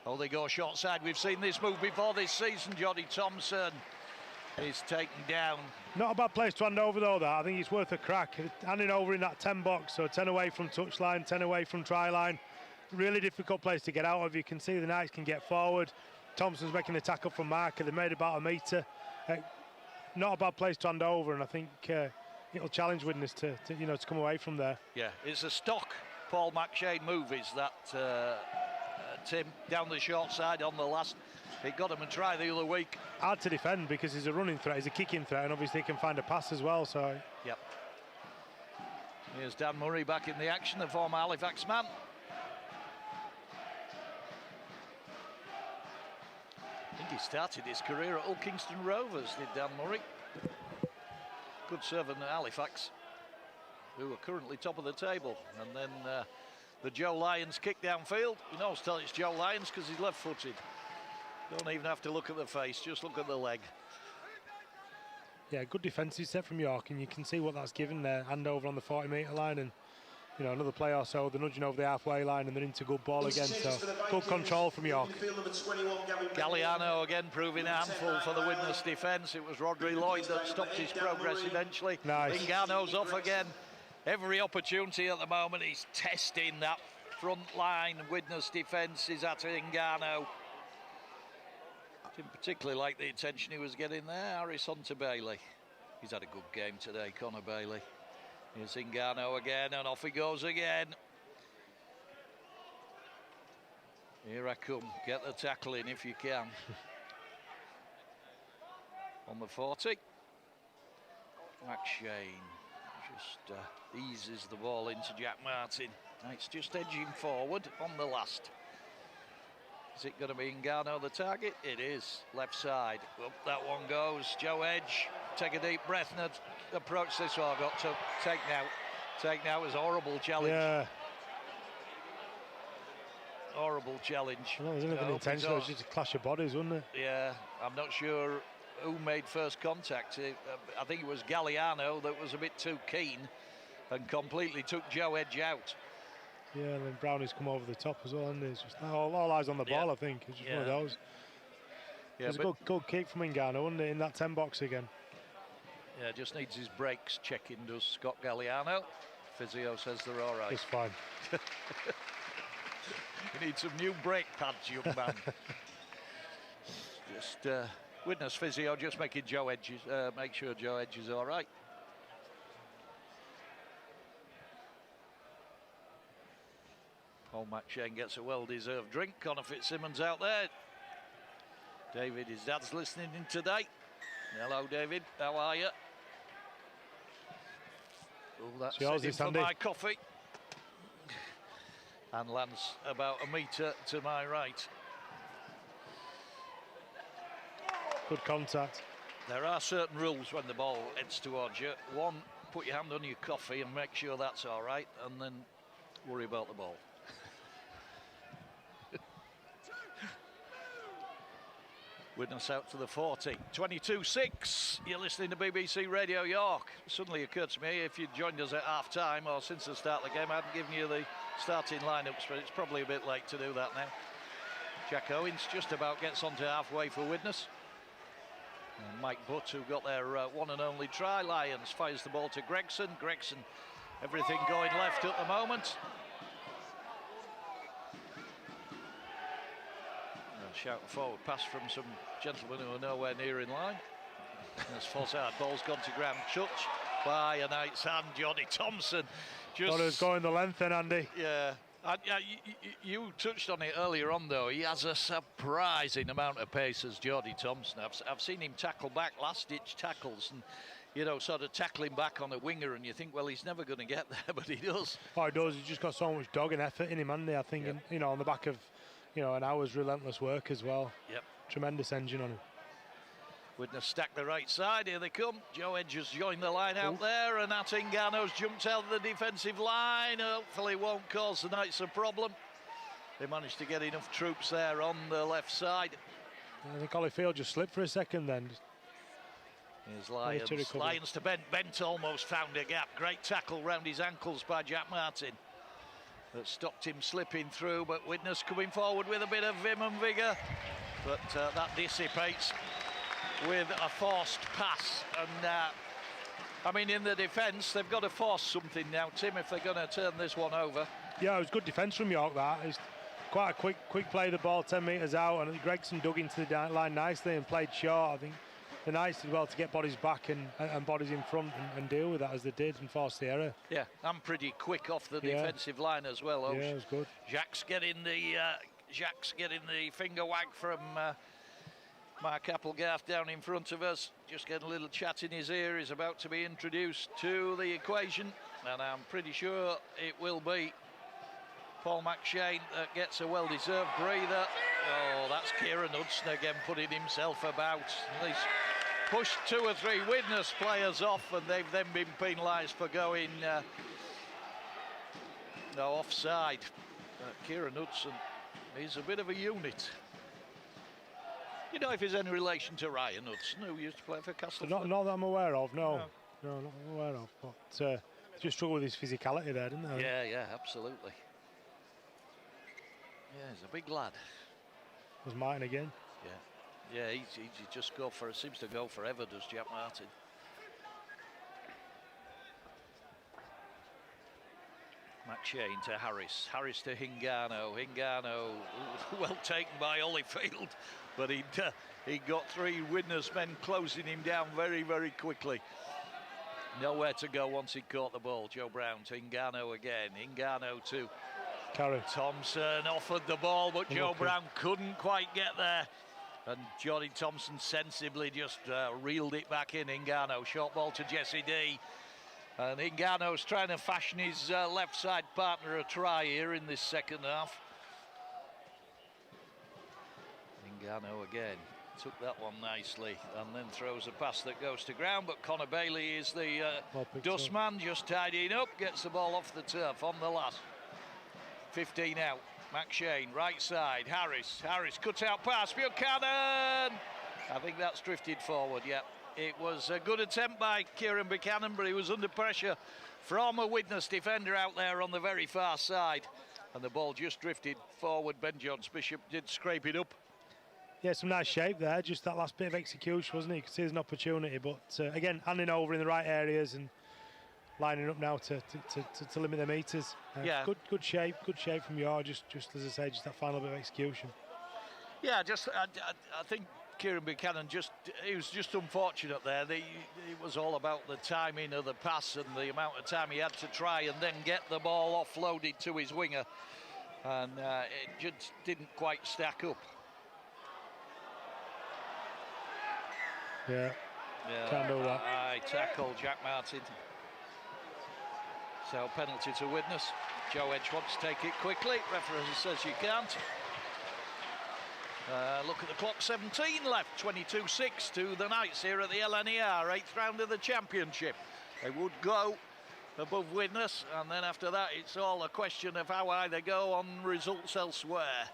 Oh, they go short side. We've seen this move before this season. Jody Thompson is taken down. Not a bad place to hand over though, that. I think it's worth a crack. Handing over in that 10 box, so 10 away from touchline, 10 away from try line. Really difficult place to get out of. You can see the Knights can get forward. Thompson's making the tackle from marker. They made about a metre. Not a bad place to hand over, and I think it'll challenge Widnes to come away from there. Yeah, it's a stock Paul McShane move, is that Tim, down the short side on the last. He got him a try the other week. Hard to defend because he's a running threat, he's a kicking threat, and obviously he can find a pass as well. So. Yep. Here's Dan Murray back in the action, the former Halifax man. I think he started his career at Hull Kingston Rovers, did Dan Murray. Good servant at Halifax, who are currently top of the table. And then the Joe Lyons kick downfield. You know, still it's Joe Lyons because he's left-footed. Don't even have to look at the face, just look at the leg. Yeah, good defensive set from York, and you can see what that's given there. Hand over on the 40-metre line, and you know, another play or so, they're nudging over the halfway line, and they're into good ball again. So good control from York. Galliano again proving a handful for the Widnes defence. It was Rodri Lloyd that stopped his progress eventually. Nice. Ngano's off again. Every opportunity at the moment, he's testing that front line. Widnes defence is at Ngannou. Didn't particularly like the attention he was getting there. Harris on to Bailey. He's had a good game today, Connor Bailey. Here's Ngannou again, and off he goes again. Here I come. Get the tackle in if you can. On the 40. McShane just eases the ball into Jack Martin. It's just edging forward on the last. Is it going to be Ngannou the target? It is. Left side. Up that one goes. Joe Edge. Take a deep breath and approach this one. Got to take now. Take now is a horrible challenge. Yeah. Horrible challenge. Well, it was anything intentional. It was just a clash of bodies, wasn't it? Yeah. I'm not sure who made first contact. I think it was Galliano that was a bit too keen and completely took Joe Edge out. Yeah, and then Brownie's come over the top as well, and it's just all eyes on the ball. I think it's just one of those. Yeah, it was a good kick from Ngannou, wasn't it, in that 10 box again? Yeah, just needs his brakes checking, does Scott Galliano. Physio says they're all right. It's fine. You need some new brake pads, young man. Just Widnes physio just making Joe Edge make sure Joe Edge is all right. Paul McShane gets a well-deserved drink. Connor Fitzsimmons out there. David, his dad's listening in today. Hello, David. How are you? Oh, that's sitting for my coffee. And lands about a metre to my right. Good contact. There are certain rules when the ball heads towards you. One, put your hand on your coffee and make sure that's all right, and then worry about the ball. Widnes out to the 40. 22-6. You're listening to BBC Radio York. Suddenly occurred to me, if you'd joined us at half-time or since the start of the game, I hadn't given you the starting lineups, but it's probably a bit late to do that now. Jack Owens just about gets on to halfway for Widnes. And Mike Butt, who got their one and only try. Lyons fires the ball to Gregson. Gregson, everything going left at the moment. Shout a forward pass from some gentlemen who are nowhere near in line. As Fossard, ball's gone to ground, touch by a Knights hand, Johnny Thompson. Thought it was going the length then, Andy. Yeah. You touched on it earlier on, though. He has a surprising amount of pace as Geordie Thompson. I've seen him tackle back, last-ditch tackles, and, you know, sort of tackling back on a winger, and you think, well, he's never going to get there, but he does. Oh, he does. He's just got so much dog and effort in him, hasn't he? I think, Yep. you know, on the back of, you know, an hour's relentless work as well. Yep. Tremendous engine on him. Widnes stack the right side, here they come. Joe Edge has joined the line out there, and Atingano's jumped out of the defensive line. Hopefully won't cause the Knights a problem. They managed to get enough troops there on the left side. I think Holyfield just slipped for a second then. Here's Lyons. Lyons to Bent. Bent almost found a gap. Great tackle round his ankles by Jack Martin. That stopped him slipping through, but Widnes coming forward with a bit of vim and vigour. But that dissipates with a forced pass. And I mean, in the defence, they've got to force something now, Tim, if they're going to turn this one over. Yeah, it was good defence from York, that. It's quite a quick play, the ball 10 metres out, and Gregson dug into the line nicely and played short. I think the Knights did well to get bodies back and bodies in front and deal with that as they did and force the error. Yeah, and pretty quick off the defensive line as well. Yeah, it was good. Jacques getting the finger wag from Mark Applegarth down in front of us. Just getting a little chat in his ear. He's about to be introduced to the equation, and I'm pretty sure it will be Paul McShane that gets a well-deserved breather. Oh, that's Kieran Hudson again putting himself about. He's pushed 2 or 3 Widnes players off, and they've then been penalised for going offside. Kieran Hudson, he's a bit of a unit. You know if he's any relation to Ryan Hudson, who used to play for Castleford? Not that I'm aware of, no. No, not aware of. But just struggle with his physicality there, didn't they? Yeah, absolutely. Yeah, he's a big lad. Was Martin again? Yeah, he just seems to go forever, does Jack Martin. McShane to Harris. Harris to Hingano. Hingano, well taken by Holyfield, but he got 3 Widnes men closing him down very, very quickly. Nowhere to go once he caught the ball. Joe Brown to Hingano again. Hingano to Carry. Thompson offered the ball, but Joe Brown couldn't quite get there. And Johnny Thompson sensibly just reeled it back in. Hingano, short ball to Jesse D. And Hingano's trying to fashion his left side partner a try here in this second half. Hingano again took that one nicely and then throws a pass that goes to ground, but Connor Bailey is the dustman, just tidying up, gets the ball off the turf on the last. 15 out. McShane, right side. Harris cuts out pass. Buchanan! I think that's drifted forward, yeah. It was a good attempt by Kieran Buchanan, but he was under pressure from a Widnes defender out there on the very far side. And the ball just drifted forward. Ben Jones-Bishop did scrape it up. Yeah, some nice shape there. Just that last bit of execution, wasn't it? You could see there's an opportunity, but again, handing over in the right areas and lining up now to limit the meters. Yeah, good shape from York. Just as I say, just that final bit of execution. Yeah, I think Kieran Buchanan he was just unfortunate there. It was all about the timing of the pass and the amount of time he had to try and then get the ball offloaded to his winger, and it just didn't quite stack up. Yeah, can't do that. I tackle Jack Martin. So penalty to Widnes. Joe Edge wants to take it quickly. Referee says you can't. Look at the clock, 17 left, 22-6 to the Knights here at the LNER, 8th round of the championship. They would go above Widnes, and then after that it's all a question of how high they go on results elsewhere.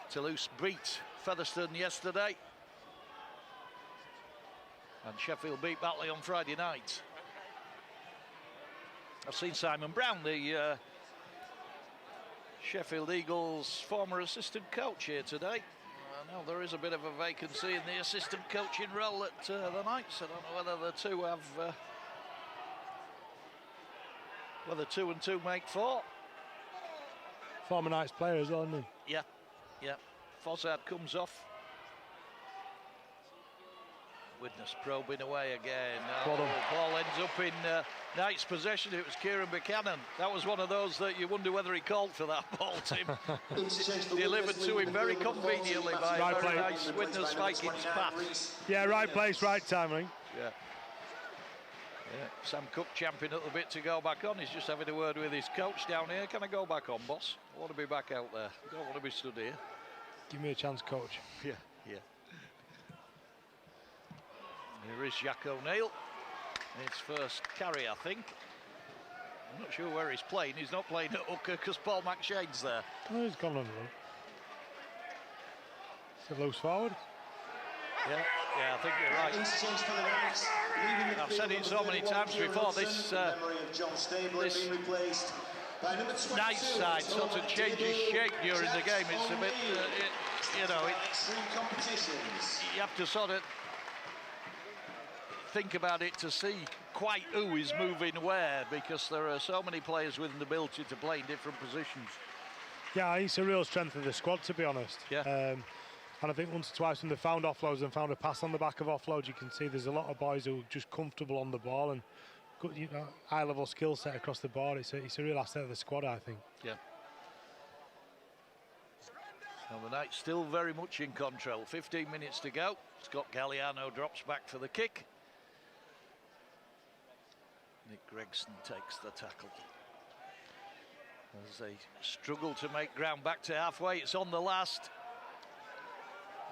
Toulouse beat Featherstone yesterday, and Sheffield beat Batley on Friday night. I've seen Simon Brown, the Sheffield Eagles former assistant coach, here today. I know there is a bit of a vacancy in the assistant coaching role at the Knights. I don't know whether the two have whether 2 and 2 make 4. Former Knights player as well, isn't he? Yeah. Fossard comes off. Widnes probing away again. Well done. Ball ends up in Knight's possession. It was Kieran Buchanan. That was one of those that you wonder whether he called for that ball, Tim. Delivered to him very conveniently by a very nice Widnes Vikings pass. Yeah, right place, right time, I think. Yeah. Yeah, Sam Cook champing at the bit to go back on. He's just having a word with his coach down here. Can I go back on, boss? I want to be back out there. I don't want to be stood here. Give me a chance, coach. Yeah, yeah. Here is Jack O'Neill. His first carry, I think. I'm not sure where he's playing. He's not playing at hooker because Paul McShane's there. Oh, he's gone on the run. It's a loose forward. Yeah, yeah, I think you're right. I've said it so many times before. This nice side sort of changes shape during the game. It's a bit, you know, you have to sort of think about it to see quite who is moving where, because there are so many players with the ability to play in different positions. Yeah, it's a real strength of the squad, to be honest. Yeah. And I think once or twice when they found offloads and found a pass on the back of offload, you can see there's a lot of boys who are just comfortable on the ball and good, you know, high-level skill set across the board. It's a real asset of the squad, I think. Yeah. Well, the Knights still very much in control. 15 minutes to go. Scott Galliano drops back for the kick. Nick Gregson takes the tackle. As they struggle to make ground back to halfway, it's on the last.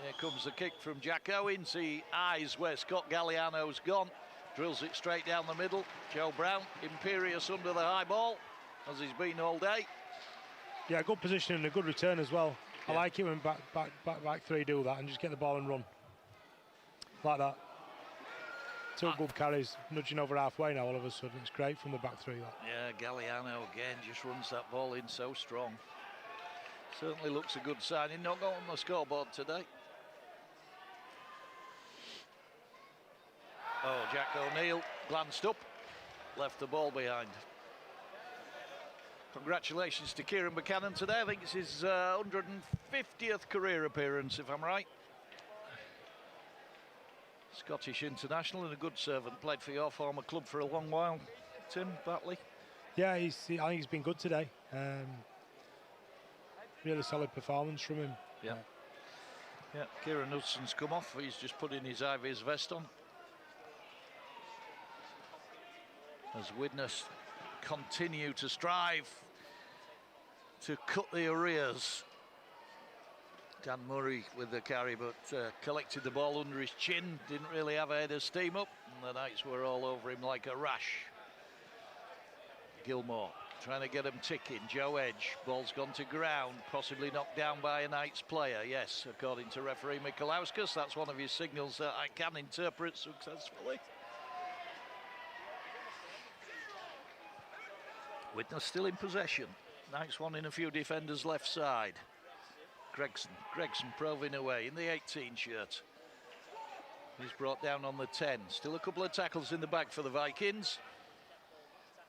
Here comes the kick from Jack Owens. He eyes where Scott Galliano's gone. Drills it straight down the middle. Joe Brown, imperious under the high ball, as he's been all day. Yeah, good position and a good return as well. Yeah. I like it when back three do that and just get the ball and run. Like that. Two good carries, nudging over halfway now all of a sudden. It's great from the back three. That. Yeah, Galliano again just runs that ball in so strong. Certainly looks a good signing. Not going on the scoreboard today. Oh, Jack O'Neill glanced up, left the ball behind. Congratulations to Kieran Buchanan today. I think it's his 150th career appearance, if I'm right. Scottish international and a good servant. Played for your former club for a long while, Tim Batley. Yeah, I think he's been good today. Really solid performance from him. Yeah. Yeah, Kieran Hudson's come off. He's just putting his Ivys vest on. As Widnes continue to strive to cut the arrears. Dan Murray with the carry, but collected the ball under his chin. Didn't really have a head of steam up. And the Knights were all over him like a rash. Gilmore trying to get him ticking. Joe Edge, ball's gone to ground, possibly knocked down by a Knights player. Yes, according to referee Mikolauskas, that's one of his signals that I can interpret successfully. Widnes still in possession. Knights wanting a few defenders left side. Gregson probing away in the 18 shirt. He's brought down on the 10. Still a couple of tackles in the back for the Vikings.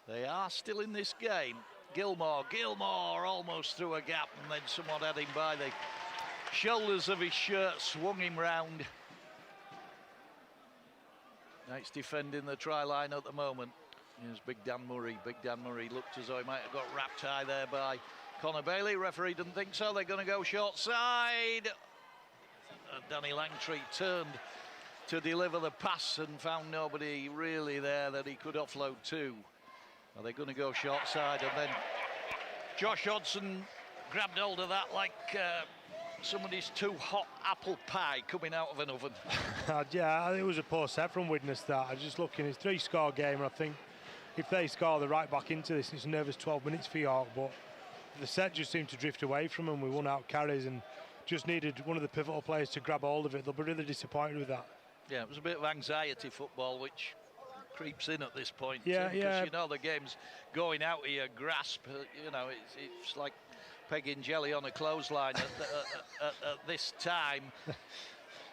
They are still in this game. Gilmore almost through a gap and then someone had him by the shoulders of his shirt, swung him round. Knights defending the try line at the moment. Here's Big Dan Murray. Big Dan Murray looked as though he might have got wrapped high there by Connor Bailey. Referee didn't think so. They're going to go short side. Danny Langtree turned to deliver the pass and found nobody really there that he could offload to. Are they going to go short side? And then Josh Hodson grabbed hold of that like somebody's too hot apple pie coming out of an oven. Yeah, I think it was a poor set from Widnes that. I was just looking, it's a 3-score game, and I think if they score, they're right back into this. It's a nervous 12 minutes for York, but the set just seemed to drift away from them. We won out carries and just needed one of the pivotal players to grab hold of it. They'll be really disappointed with that. Yeah, it was a bit of anxiety football, which creeps in at this point. Yeah, because you know the game's going out of your grasp. You know, it's like pegging jelly on a clothesline at this time.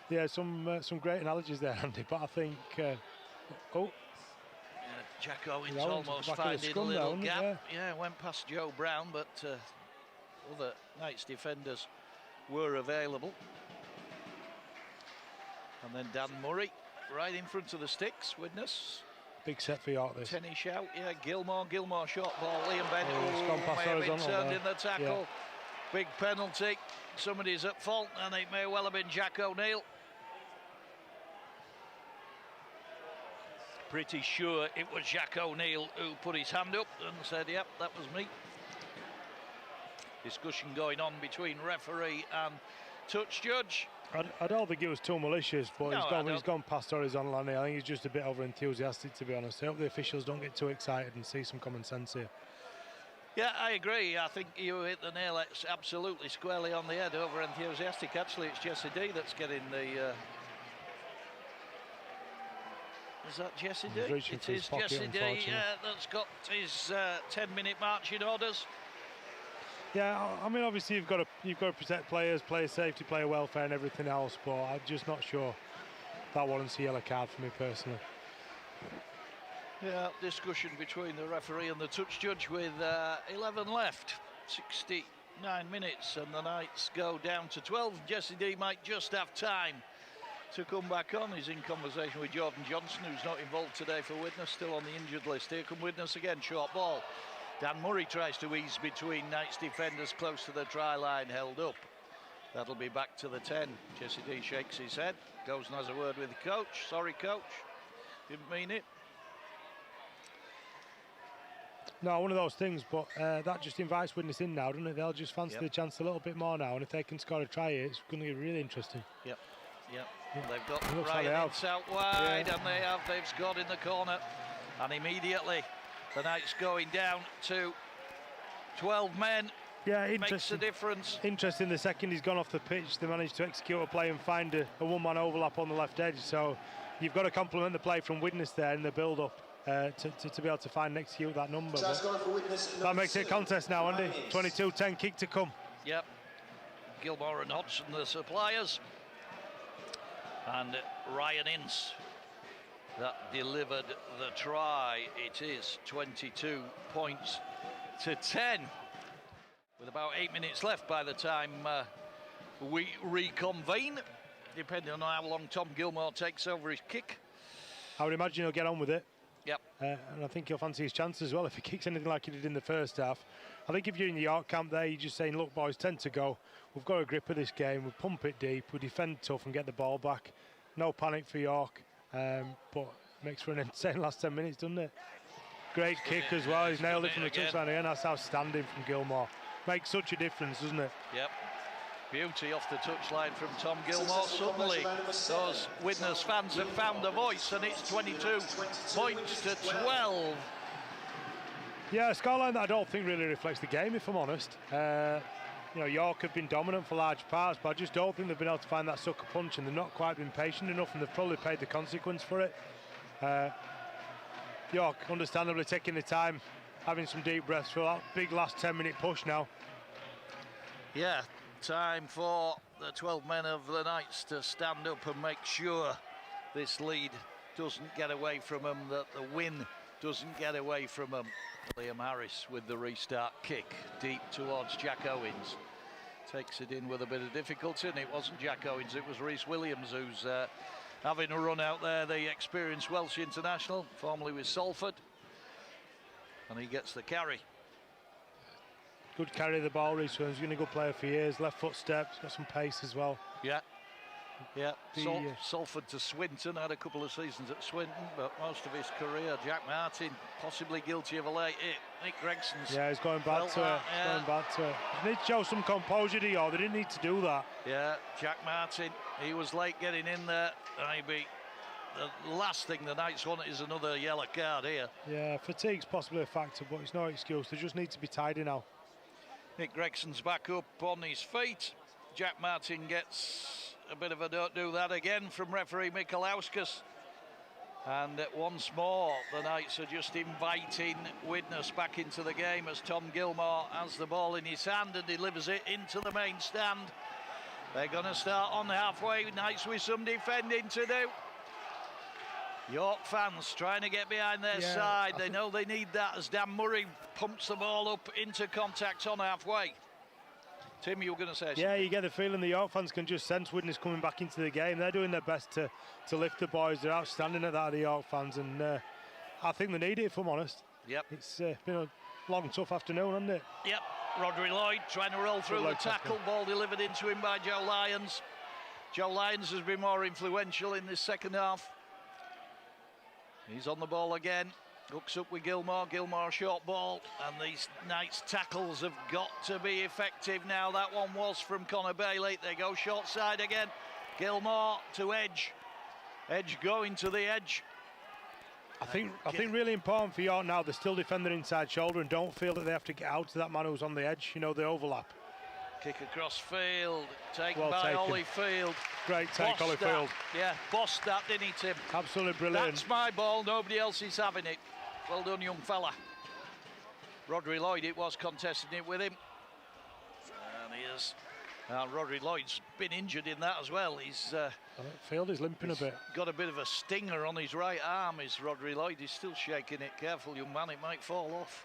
Yeah, some great analogies there, Andy. But I think, Jack Owens almost finding a little gap. Yeah, went past Joe Brown, but other Knights defenders were available. And then Dan Murray right in front of the sticks, Widnes. Big set for York, this. Tennis out, yeah, Gilmore shot ball, Liam Bennett, it's gone past may have been horizontal turned there. in the tackle. Big penalty, somebody's at fault, and it may well have been Jack O'Neill. Pretty sure it was Jack O'Neill who put his hand up and said, yep, that was me. Discussion going on between referee and touch judge. I don't think it was too malicious, but No, he's gone past horizontal on it. I think he's just a bit over enthusiastic, to be honest. I hope the officials don't get too excited and see some common sense here. Yeah, I agree. I think you hit the nail absolutely squarely on the head. Over enthusiastic. Actually, it's Jesse D that's getting the. Is that Jesse D? It is Jesse D. That's got his 10-minute marching orders. Yeah, I mean, obviously you've got to protect players, player safety, player welfare, and everything else. But I'm just not sure that warrants a yellow card for me personally. Yeah, discussion between the referee and the touch judge with 11 left, 69 minutes, and the Knights go down to 12. Jesse D might just have time to come back on. He's in conversation with Jordan Johnson, who's not involved today for Widnes, still on the injured list. Here come Widnes again, short ball. Dan Murray tries to ease between Knights defenders close to the try line, held up. That'll be back to the 10. Jesse D shakes his head, goes and has a word with the coach. Sorry, coach, didn't mean it. No, one of those things, but that just invites Widnes in now, doesn't it? They'll just fancy the chance a little bit more now, and if they can score a try here, it's going to get really interesting. Yep. They've got Ryan Ince out wide, and they've scored in the corner, and immediately the Knights going down to 12 men. Yeah, makes a difference. Interesting, the second he's gone off the pitch, they managed to execute a play and find a one-man overlap on the left edge. So you've got to compliment the play from Widnes there in the build-up to be able to find and execute that number. That makes it a contest now, Andy. 22-10, kick to come. Yep. Gilmore and Hodgson, the suppliers. And Ryan Ince that delivered the try. It is 22 points to 10 with about 8 minutes left by the time we reconvene, depending on how long Tom Gilmore takes over his kick. I would imagine he'll get on with it. Yep. And I think he'll fancy his chances as well if he kicks anything like he did in the first half. I think if you're in the York camp there, you're just saying, look boys, 10 to go. We've got a grip of this game, we pump it deep, we defend tough and get the ball back. No panic for York, but makes for an insane last 10 minutes, doesn't it? Great kick as well, he's nailed it from the touchline again. That's outstanding from Gilmore. Makes such a difference, doesn't it? Yep. Beauty off the touchline from Tom Gilmore. Suddenly, those Widnes fans have found a voice, and it's 22 points to 12. Yeah, a scoreline that I don't think really reflects the game, if I'm honest. You know, York have been dominant for large parts, but I just don't think they've been able to find that sucker punch, and they've not quite been patient enough, and they've probably paid the consequence for it. York, understandably, taking the time, having some deep breaths for that big last 10-minute push now. Yeah, time for the 12 men of the Knights to stand up and make sure this lead doesn't get away from them, that the win doesn't get away from them. Liam Harris with the restart kick deep towards Jack Owens. Takes it in with a bit of difficulty, and it wasn't Jack Owens, it was Rhys Williams who's having a run out there, the experienced Welsh international, formerly with Salford. And he gets the carry. Good carry of the ball, Rhys Williams. He's been a good player for years. Left foot steps, got some pace as well. Yeah. Salford to Swinton, had a couple of seasons at Swinton, but most of his career, Jack Martin, possibly guilty of a late hit. Nick Gregson's. Yeah, he's going back to it. He's going back to it. They need to show some composure to you. They didn't need to do that. Yeah, Jack Martin, he was late getting in there. Maybe the last thing the Knights want is another yellow card here. Yeah, fatigue's possibly a factor, but it's no excuse. They just need to be tidy now. Nick Gregson's back up on his feet. Jack Martin gets a bit of a don't do that again from referee Mikalauskas. And once more, the Knights are just inviting Widnes back into the game as Tom Gilmore has the ball in his hand and delivers it into the main stand. They're going to start on halfway. Knights with some defending to do. York fans trying to get behind their side. They know they need that as Dan Murray pumps the ball up into contact on halfway. Tim, you were going to say something? Yeah, you get the feeling the York fans can just sense Widnes coming back into the game. They're doing their best to lift the boys. They're outstanding at that, the York fans, and I think they need it, if I'm honest. Yep. It's been a long, tough afternoon, hasn't it? Yep. Rodri Lloyd trying to roll through the tackle. Ball delivered into him by Joe Lyons. Joe Lyons has been more influential in this second half. He's on the ball again. Hooks up with Gilmore. Gilmore short ball. And these Knights tackles have got to be effective now. That one was from Connor Bailey. They go short side again. Gilmore to Edge. Edge going to the edge. I think really important for York now, they're still defending inside shoulder and don't feel that they have to get out to that man who's on the edge, you know, the overlap. Kick across field, taken by Holyfield. Great take, Holyfield. Yeah, bossed that, didn't he, Tim? Absolutely brilliant. That's my ball, nobody else is having it. Well done, young fella. Rodri Lloyd, it was contesting it with him. And he is. And Rodri Lloyd's been injured in that as well. He's field is limping a bit. Got a bit of a stinger on his right arm, is Rodri Lloyd. He's still shaking it. Careful, young man, it might fall off.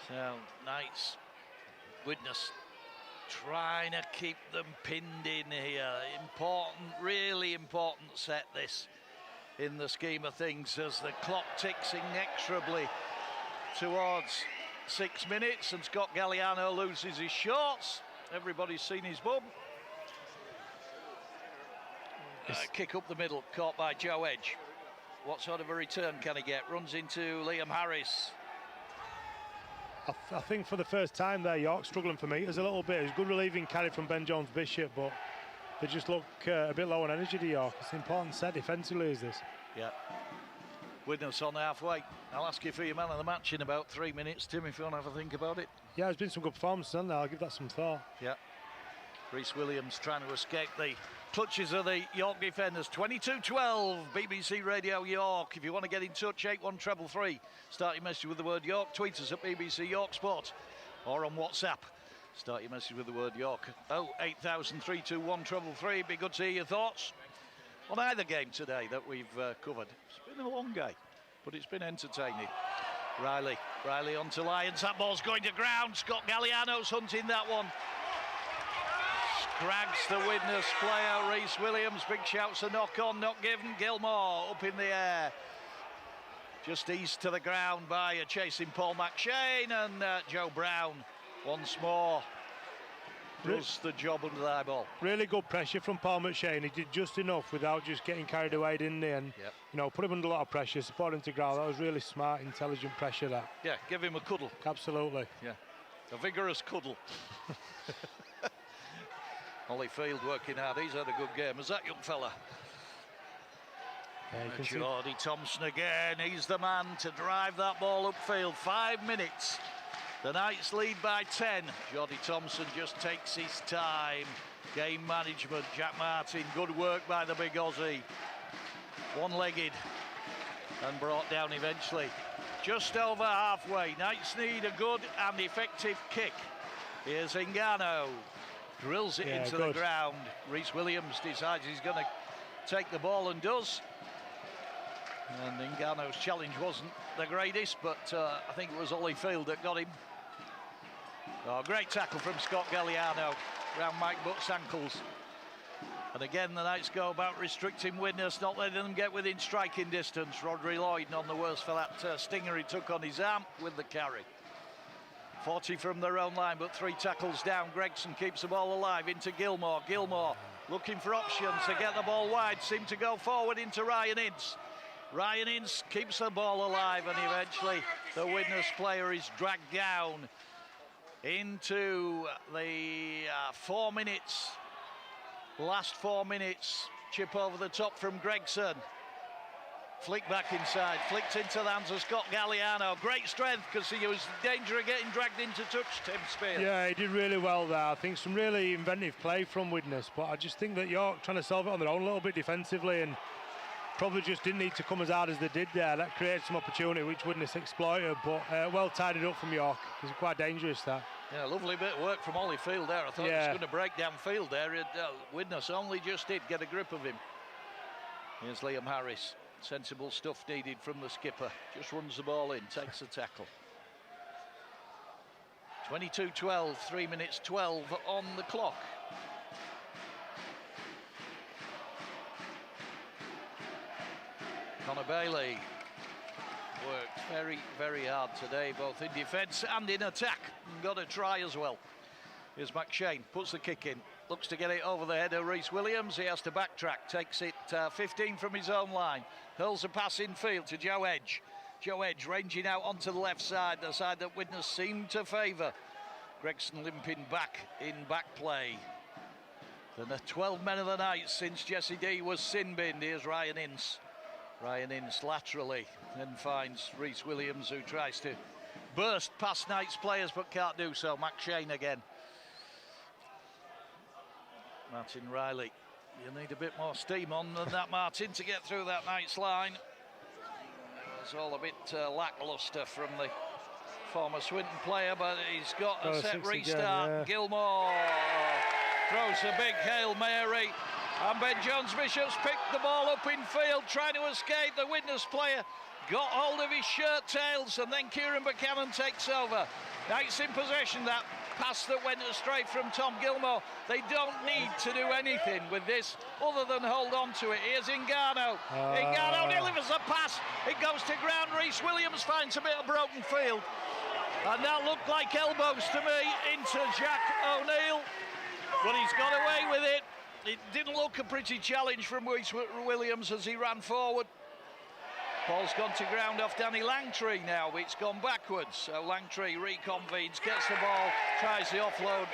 So, Knights, Widnes trying to keep them pinned in here. Important, really important set this in the scheme of things as the clock ticks inexorably towards 6 minutes and Scott Galliano loses his shorts. Everybody's seen his bum. Kick up the middle, caught by Joe Edge. What sort of a return can he get? Runs into Liam Harris. I think for the first time there, York struggling for meters a little bit. It's good relieving carry from Ben Jones-Bishop, but they just look a bit low on energy to York. It's an important set defensively, is this? Yeah. Widnes on halfway. I'll ask you for your man of the match in about 3 minutes, Tim, if you want to have a think about it. Yeah, there's been some good performances, hasn't there? I'll give that some thought. Yeah. Rhys Williams trying to escape the clutches of the York defenders. 22-12, BBC Radio York. If you want to get in touch, 81333. Start your message with the word York. Tweet us at BBC York Sport or on WhatsApp. Start your message with the word York. 080321333. Be good to hear your thoughts on either game today that we've covered. It's been a long game, but it's been entertaining. Riley onto Lyons. That ball's going to ground. Scott Galliano's hunting that one. Scrags the Widnes player, Rhys Williams. Big shouts, a knock on, not given. Gilmore up in the air. Just eased to the ground by a chasing Paul McShane, and Joe Brown once more does the job under the eyeball. Really good pressure from Paul McShane. He did just enough without just getting carried away, didn't he? And you know, put him under a lot of pressure, support him to ground. That was really smart, intelligent pressure. That. Yeah, give him a cuddle. Absolutely. Yeah, a vigorous cuddle. Holyfield working hard. He's had a good game. Is that young fella? Yeah, Jordy Thompson again. He's the man to drive that ball upfield. 5 minutes. The Knights lead by 10. Jordy Thompson just takes his time. Game management. Jack Martin. Good work by the big Aussie. One-legged and brought down eventually. Just over halfway. Knights need a good and effective kick. Here's Ngannou. Drills it into the ground. Rhys Williams decides he's going to take the ball and does. And Ngannou's challenge wasn't the greatest, but I think it was Holyfield that got him. Oh, great tackle from Scott Galliano around Mike Butt's ankles. And again, the Knights go about restricting Widnes, not letting them get within striking distance. Rodri Lloyd none the worse for that stinger he took on his arm with the carry. 40 from their own line, but 3 tackles down. Gregson keeps the ball alive into Gilmore. Gilmore looking for options to get the ball wide. Seemed to go forward into Ryan Ince. Ryan Ince keeps the ball alive, and eventually the Widnes player is dragged down into the 4 minutes. Last 4 minutes. Chip over the top from Gregson. Flick back inside, flicked into the hands of Scott Galliano. Great strength, because he was in danger of getting dragged into touch, Tim Spears. Yeah, he did really well there. I think some really inventive play from Widnes, but I just think that York trying to solve it on their own a little bit defensively, and probably just didn't need to come as hard as they did there. That created some opportunity, which Widnes exploited, but well tidied up from York. It was quite dangerous there. Yeah, lovely bit of work from Holyfield there. I thought he was going to break down field there. Widnes only just did get a grip of him. Here's Liam Harris. Sensible stuff needed from the skipper. Just runs the ball in, takes the tackle. 22-12, 3 minutes 12 on the clock. Connor Bailey worked very, very hard today, both in defence and in attack. And got a try as well. Here's McShane, puts the kick in. Looks to get it over the head of Rhys Williams. He has to backtrack, takes it 15 from his own line. Hurls a pass in field to Joe Edge. Joe Edge ranging out onto the left side, the side that Widnes seemed to favour. Gregson limping back in back play. Then the 12 men of the night since Jesse D was sin-binned. Here's Ryan Ince. Ryan Ince laterally, then finds Rhys Williams, who tries to burst past Knight's players but can't do so. McShane again. Martin Riley, you need a bit more steam on than that, Martin, to get through that Knight's line. It was all a bit lacklustre from the former Swinton player, but he's got a set restart. Again, yeah. Gilmore throws a big Hail Mary, and Ben Jones-Bishop's picked the ball up in field, trying to escape. The Widnes player got hold of his shirt tails, and then Kieran Buchanan takes over. Knights in possession. That pass that went astray from Tom Gilmore. They don't need to do anything with this other than hold on to it. Here's Ingano. Ingano delivers a pass. It goes to ground. Rhys Williams finds a bit of broken field. And that looked like elbows to me into Jack O'Neill. But he's got away with it. It didn't look a pretty challenge from Rhys Williams as he ran forward. Ball's gone to ground off Danny Langtree now. It's gone backwards. So Langtree reconvenes, gets the ball, tries the offloads.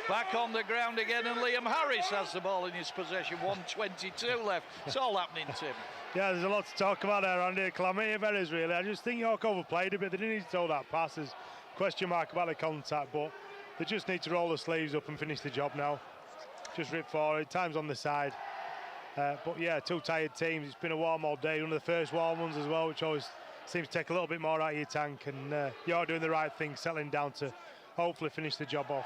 Back on the ground again, and Liam Harris has the ball in his possession. 1:22 left. It's all happening, Tim. Yeah, there's a lot to talk about there, Andy. Calamity of errors, really. I just think York overplayed a bit. They didn't need to throw that passes. Question mark about the contact, but they just need to roll the sleeves up and finish the job now. Just rip forward. Time's on the side. But yeah, two tired teams. It's been a warm all day. One of the first warm ones as well, which always seems to take a little bit more out of your tank. And you're doing the right thing, settling down to hopefully finish the job off.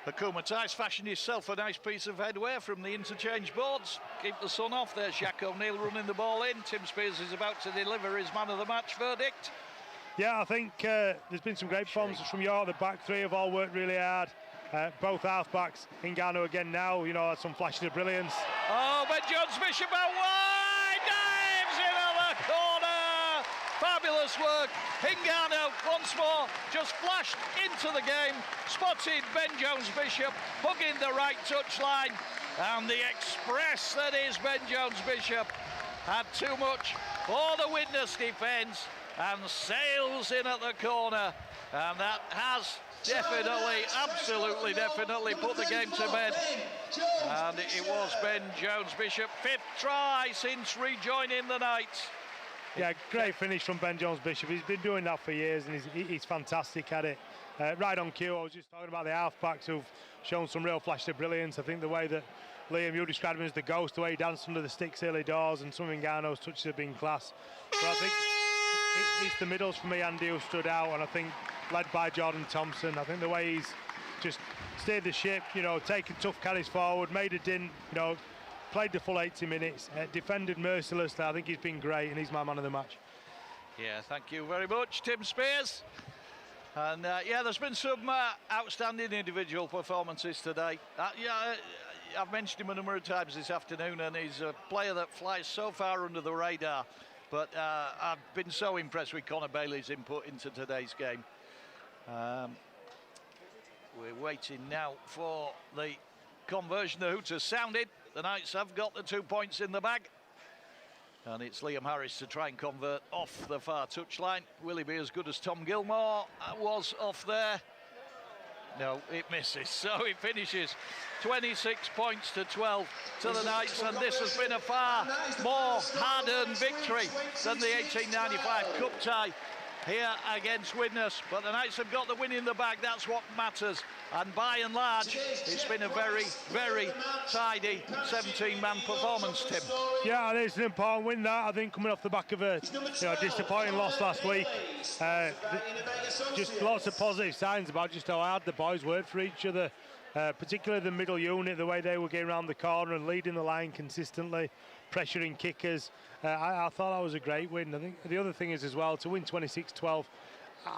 Akuma Tice fashioned himself a nice piece of headwear from the interchange boards. Keep the sun off. There's Jack O'Neill running the ball in. Tim Spears is about to deliver his man of the match verdict. Yeah, I think there's been some great performances from York. The back three have all worked really hard. Both half-backs, Ingano again now, you know, had some flashes of brilliance. Oh, Ben Jones-Bishop out wide, dives into the corner. Fabulous work. Ingano once more just flashed into the game, spotted Ben Jones-Bishop, hugging the right touchline, and the express that is Ben Jones-Bishop had too much for the Widnes defence and sails in at the corner, and that has definitely, absolutely definitely put the game to bed. And it was Ben Jones-Bishop, 5th try since rejoining the Knights. Yeah, great finish from Ben Jones-Bishop. He's been doing that for years, and he's fantastic at it. Right on cue, I was just talking about the half-backs who've shown some real flashes of brilliance. I think the way that Liam, you described him as the ghost, the way he danced under the sticks early doors, and some of Ingano's touches have been class. But I think it's the middles for me, Andy, who stood out, and I think led by Jordan Thompson. I think the way he's just steered the ship, you know, taking tough carries forward, made a dint, you know, played the full 80 minutes, defended mercilessly. I think he's been great, and he's my man of the match. Yeah, thank you very much, Tim Spears. And yeah, there's been some outstanding individual performances today. I've mentioned him a number of times this afternoon, and he's a player that flies so far under the radar. But I've been so impressed with Connor Bailey's input into today's game. We're waiting now for the conversion. The hooters sounded. The Knights have got the 2 points in the bag. And it's Liam Harris to try and convert off the far touchline. Will he be as good as Tom Gilmore was off there? No, it misses. So it finishes 26 points to 12 to the Knights, and this has been a far more hard-earned victory than the 1895 Cup tie here against Widnes. But the Knights have got the win in the bag. That's what matters. And by and large, it's been a very, very tidy 17-man performance, Tim. Yeah, and it's an important win, that, I think, coming off the back of a disappointing loss last week. Just lots of positive signs about just how hard the boys worked for each other, particularly the middle unit, the way they were getting around the corner and leading the line consistently, pressuring kickers. I thought that was a great win. I think the other thing is as well, to win 26-12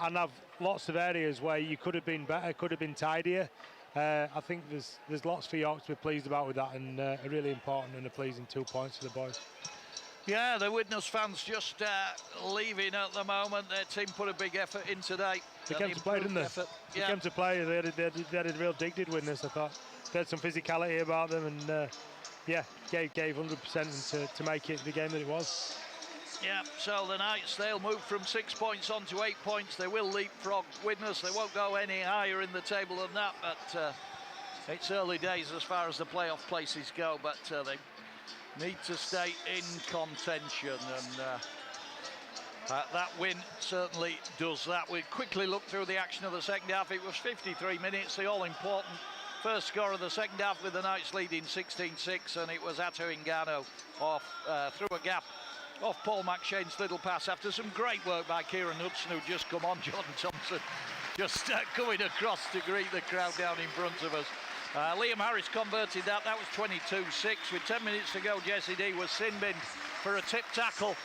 and have lots of areas where you could have been better, could have been tidier. I think there's lots for York to be pleased about with that, and a really important and a pleasing 2 points for the boys. Yeah, the Widnes fans just leaving at the moment. Their team put a big effort in today. They came to play, didn't they? They came to play. They had a real dig, did Widnes, I thought. They had some physicality about them, and yeah, gave 100% to make it the game that it was. Yeah, so the Knights, they'll move from 6 points on to 8 points. They will leapfrog Widnes. They won't go any higher in the table than that, but it's early days as far as the playoff places go, but they need to stay in contention, and that win certainly does that. We quickly look through the action of the second half. It was 53 minutes, the all-important first score of the second half, with the Knights leading 16-6, and it was Atto Ingano off through a gap off Paul McShane's little pass after some great work by Kieran Hudson, who just come on. Jordan Thompson just coming across to greet the crowd down in front of us. Liam Harris converted that. That was 22-6. With 10 minutes to go, Jesse D was sin-binned for a tip tackle,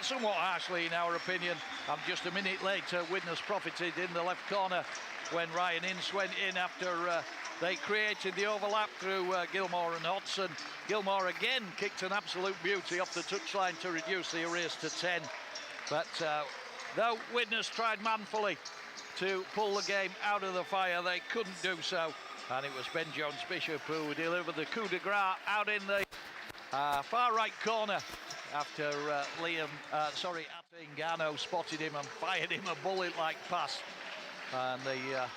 somewhat harshly in our opinion. And just a minute later, Widnes profited in the left corner when Ryan Ince went in after they created the overlap through Gilmore and Hodson. Gilmore again kicked an absolute beauty off the touchline to reduce the arrears to 10. But though Widnes tried manfully to pull the game out of the fire, they couldn't do so. And it was Ben Jones-Bishop who delivered the coup de grace out in the far right corner after Atto Ingano spotted him and fired him a bullet-like pass. And the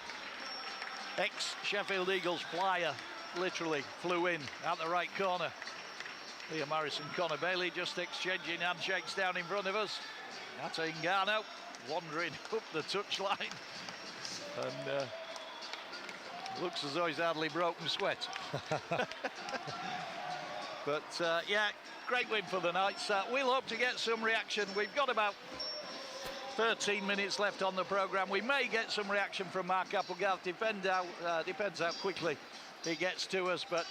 ex-Sheffield Eagles flyer literally flew in at the right corner. Liam Harris and Connor Bailey just exchanging handshakes down in front of us. Atto Ingano wandering up the touchline, and looks as though he's hardly broken sweat. But yeah, great win for the Knights. We'll hope to get some reaction. We've got about 13 minutes left on the programme. We may get some reaction from Mark Applegarth. Depends how quickly he gets to us. But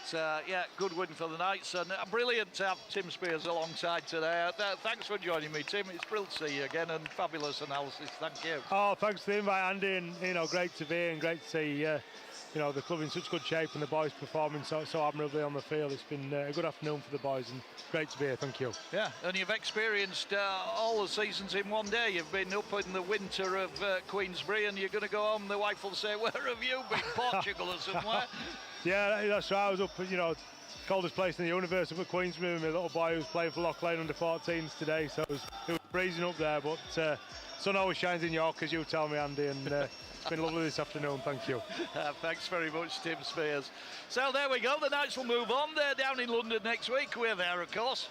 yeah, good win for the Knights, and brilliant to have Tim Spears alongside today. Thanks for joining me, Tim. It's brilliant to see you again, and fabulous analysis. Thank you. Oh, thanks for the invite, Andy, and great to be here and great to see the club in such good shape and the boys performing so admirably on the field. It's been a good afternoon for the boys, and great to be here. Thank you. Yeah, and you've experienced all the seasons in one day. You've been up in the winter of Queensbury, and you're going to go home. The wife will say, "Where have you been? Portugal or somewhere?" Yeah, that's right. I was up, coldest place in the universe, up at Queensbury with my little boy who's playing for Loch Lane under 14s today. So it was freezing up there, but sun always shines in York, as you tell me, Andy, and it's been lovely this afternoon. Thank you. Thanks very much, Tim Spears. So there we go. The Knights will move on. They're down in London next week. We're there, of course.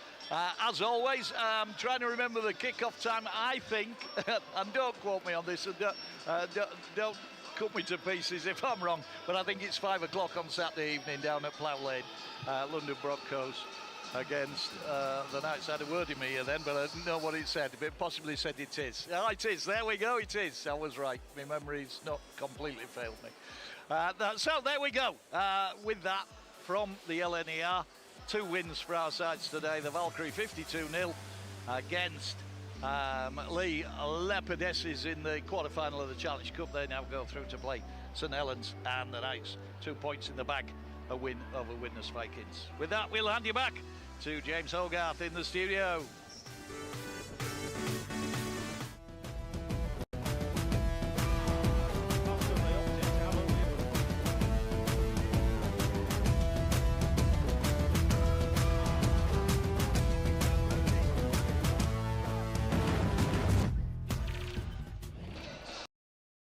As always, I'm trying to remember the kick-off time. I think, and don't quote me on this, and don't cut me to pieces if I'm wrong, but I think it's 5 o'clock on Saturday evening down at Plough Lane. London Broncos against the Knights. I had a word in my ear then, but I didn't know what it said. It possibly said it is. Oh, it is. There we go. It is. I was right. My memory's not completely failed me. So there we go. With that, from the LNER, 2 wins for our sides today. The Valkyrie 52-0 against Lee Leopardesses in the quarter-final of the Challenge Cup. They now go through to play St Helens and the Knights. 2 points in the bag, a win over Widnes Vikings. With that, we'll hand you back to James Hogarth in the studio.